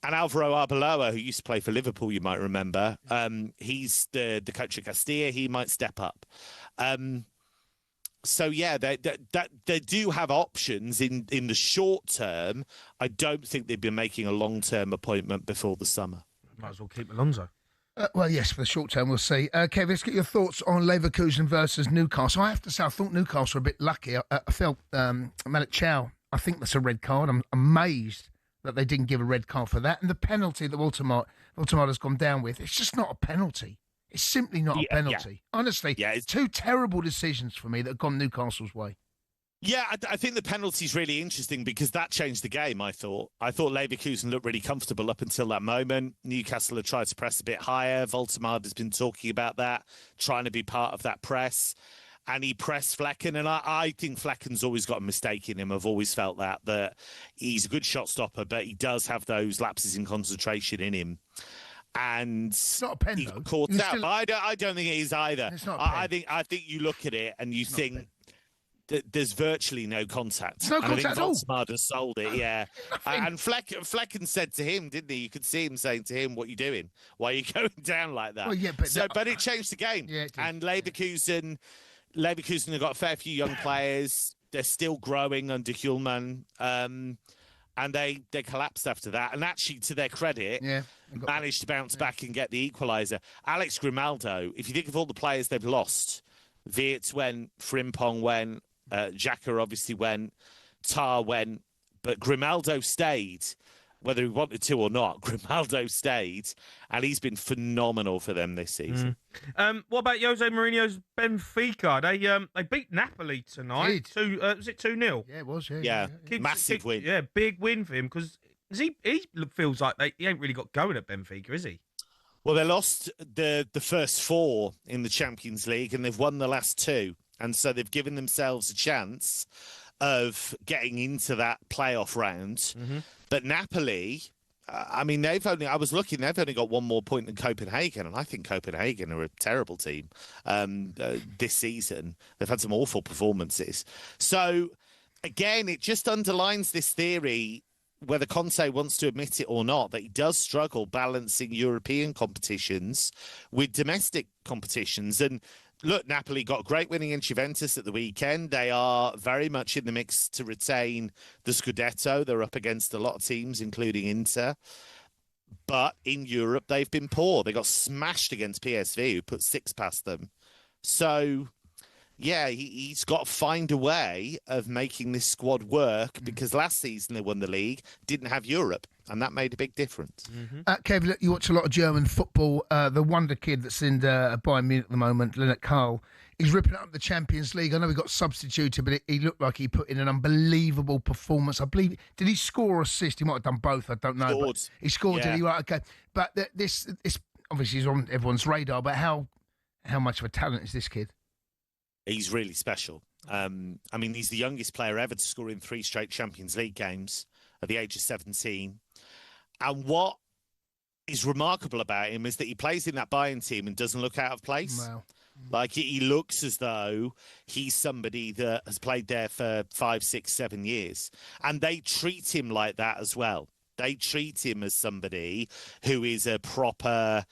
And Alvaro Arbeloa, who used to play for Liverpool, you might remember, he's the coach of Castilla. He might step up. So, yeah, they do have options in the short term. I don't think they've been making a long-term appointment before the summer. Might as well keep Alonso. Well, yes, for the short term, we'll see. Kev, let's get your thoughts on Leverkusen versus Newcastle. I have to say, I thought Newcastle were a bit lucky. I felt Malik Chow, I think that's a red card. I'm amazed that they didn't give a red card for that. And the penalty that Ultimata's gone down with, it's just not a penalty. It's simply not a penalty. Yeah. Honestly, it's two terrible decisions for me that have gone Newcastle's way. Yeah, I think the penalty's really interesting because that changed the game, I thought. I thought Leverkusen looked really comfortable up until that moment. Newcastle had tried to press a bit higher. Voltemade has been talking about that, trying to be part of that press. And he pressed Flecken, and I think Flecken's always got a mistake in him. I've always felt that he's a good shot stopper, but he does have those lapses in concentration in him. And it's not a pen, he got caught out. But I don't think it is either. It's not a pen. I think you look at it and you think that there's virtually no contact. There's no contact at all. Voltemade has sold it, yeah. And Flecken said to him, didn't he? You could see him saying to him, "What are you doing? Why are you going down like that?" Well, yeah, but it changed the game. Yeah, it did. And Leverkusen have got a fair few young players. They're still growing under Hjulman. And they collapsed after that. And actually, to their credit, managed to bounce back and get the equaliser. Alex Grimaldo, if you think of all the players they've lost, Wirtz went, Frimpong went, Xhaka obviously went, Tar went, but Grimaldo stayed. Whether he wanted to or not, Grimaldo stayed, and he's been phenomenal for them this season. What about Jose Mourinho's Benfica? They beat Napoli tonight. Was it 2-0? Yeah, it was. Yeah. Massive win. Yeah, big win for him because he feels like he ain't really got going at Benfica, is he? Well, they lost the first 4 in the Champions League, and they've won the last 2, and so they've given themselves a chance of getting into that playoff round. Mm-hmm. But Napoli, they've only got one more point than Copenhagen, and I think Copenhagen are a terrible team this season. They've had some awful performances. So, again, it just underlines this theory, whether Conte wants to admit it or not, that he does struggle balancing European competitions with domestic competitions. And look, Napoli got a great win against Juventus at the weekend. They are very much in the mix to retain the Scudetto. They're up against a lot of teams, including Inter. But in Europe, they've been poor. They got smashed against PSV, who put 6 past them. So, yeah, he's got to find a way of making this squad work because last season they won the league, didn't have Europe, and that made a big difference. Mm-hmm. Kev, look, you watch a lot of German football. The wonder kid that's in Bayern Munich at the moment, Lennart Karl, he's ripping up the Champions League. I know he got substituted, but he looked like he put in an unbelievable performance. I believe, did he score or assist? He might have done both. I don't know. Scored. He scored, yeah. Did he? Right, okay. But this obviously is on everyone's radar, but how much of a talent is this kid? He's really special. He's the youngest player ever to score in 3 straight Champions League games at the age of 17. And what is remarkable about him is that he plays in that Bayern team and doesn't look out of place. Wow. Like, he looks as though he's somebody that has played there for 5, 6, 7 years. And they treat him like that as well. They treat him as somebody who is a proper...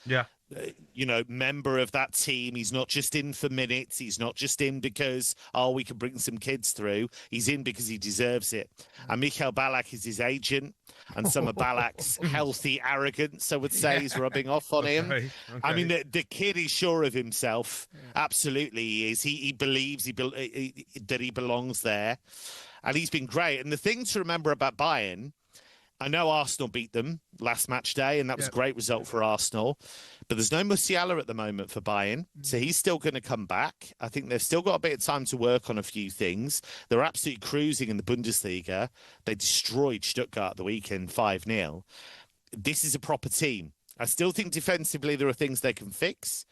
member of that team. He's not just in for minutes. He's not just in because, we can bring some kids through. He's in because he deserves it. And Michael Ballack is his agent. And some of Ballack's healthy arrogance, I would say, is rubbing off on him. Okay. The kid is sure of himself. Absolutely he is. He believes that he belongs there. And he's been great. And the thing to remember about Bayern, I know Arsenal beat them last match day, and that was a great result for Arsenal. But there's no Musiala at the moment for Bayern, so he's still going to come back. I think they've still got a bit of time to work on a few things. They're absolutely cruising in the Bundesliga. They destroyed Stuttgart at the weekend 5-0. This is a proper team. I still think defensively there are things they can fix,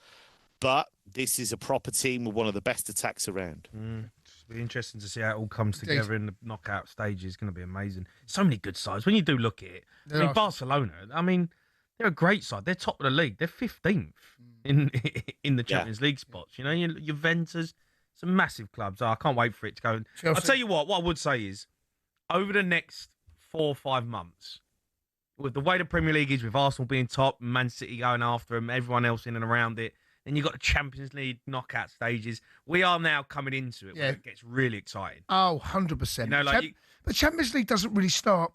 but this is a proper team with one of the best attacks around. It'll be interesting to see how it all comes together in the knockout stage. It's going to be amazing. So many good sides. When you do look at it, I mean, Barcelona, I mean, they're a great side. They're top of the league. They're 15th in the Champions League spots. You know, Juventus, some massive clubs. Oh, I can't wait for it to go. I'll tell you what I would say is, over the next 4 or 5 months, with the way the Premier League is, with Arsenal being top, Man City going after them, everyone else in and around it, then you've got the Champions League knockout stages. We are now coming into it where it gets really exciting. Oh, 100%. You know, like the Champions League doesn't really start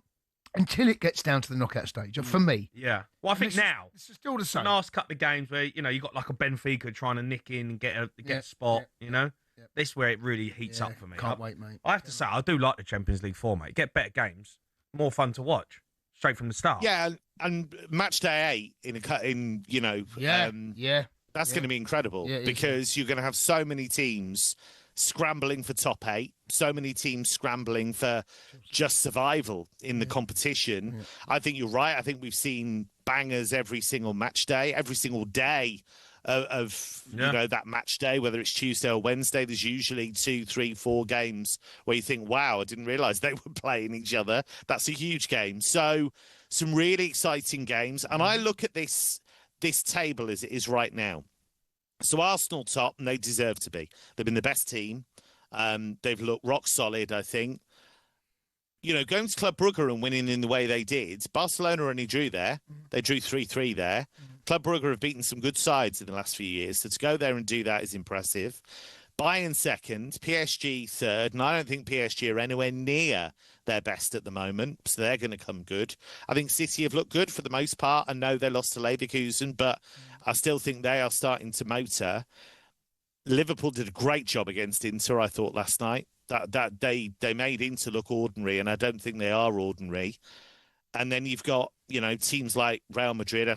until it gets down to the knockout stage, for me. Yeah. Well, I think now it's still the same. The last couple of games where, you know, you got like a Benfica trying to nick in and get a spot, you know. This is where it really heats up for me. Can't wait, mate. I have to say, I do like the Champions League format. Get better games, more fun to watch, straight from the start. Yeah, and match day 8 in you know, that's going to be incredible because you're going to have so many teams scrambling for top 8, so many teams scrambling for just survival in the competition. I think you're right. I think we've seen bangers every single match day, every single day of you know, that match day, whether it's Tuesday or Wednesday. There's usually 2, 3, 4 games where you think, wow, I didn't realise they were playing each other. That's a huge game. So some really exciting games. And I look at this table as it is right now. So Arsenal top, and they deserve to be. They've been the best team. They've looked rock solid, I think. You know, going to Club Brugge and winning in the way they did, Barcelona only drew there. They drew 3-3 there. Club Brugge have beaten some good sides in the last few years, so to go there and do that is impressive. Bayern second, PSG third, and I don't think PSG are anywhere near their best at the moment, so they're going to come good. I think City have looked good for the most part. I know they lost to Leverkusen, but I still think they are starting to motor. Liverpool did a great job against Inter, I thought, last night. That they made Inter look ordinary, and I don't think they are ordinary. And then you've got, you know, teams like Real Madrid,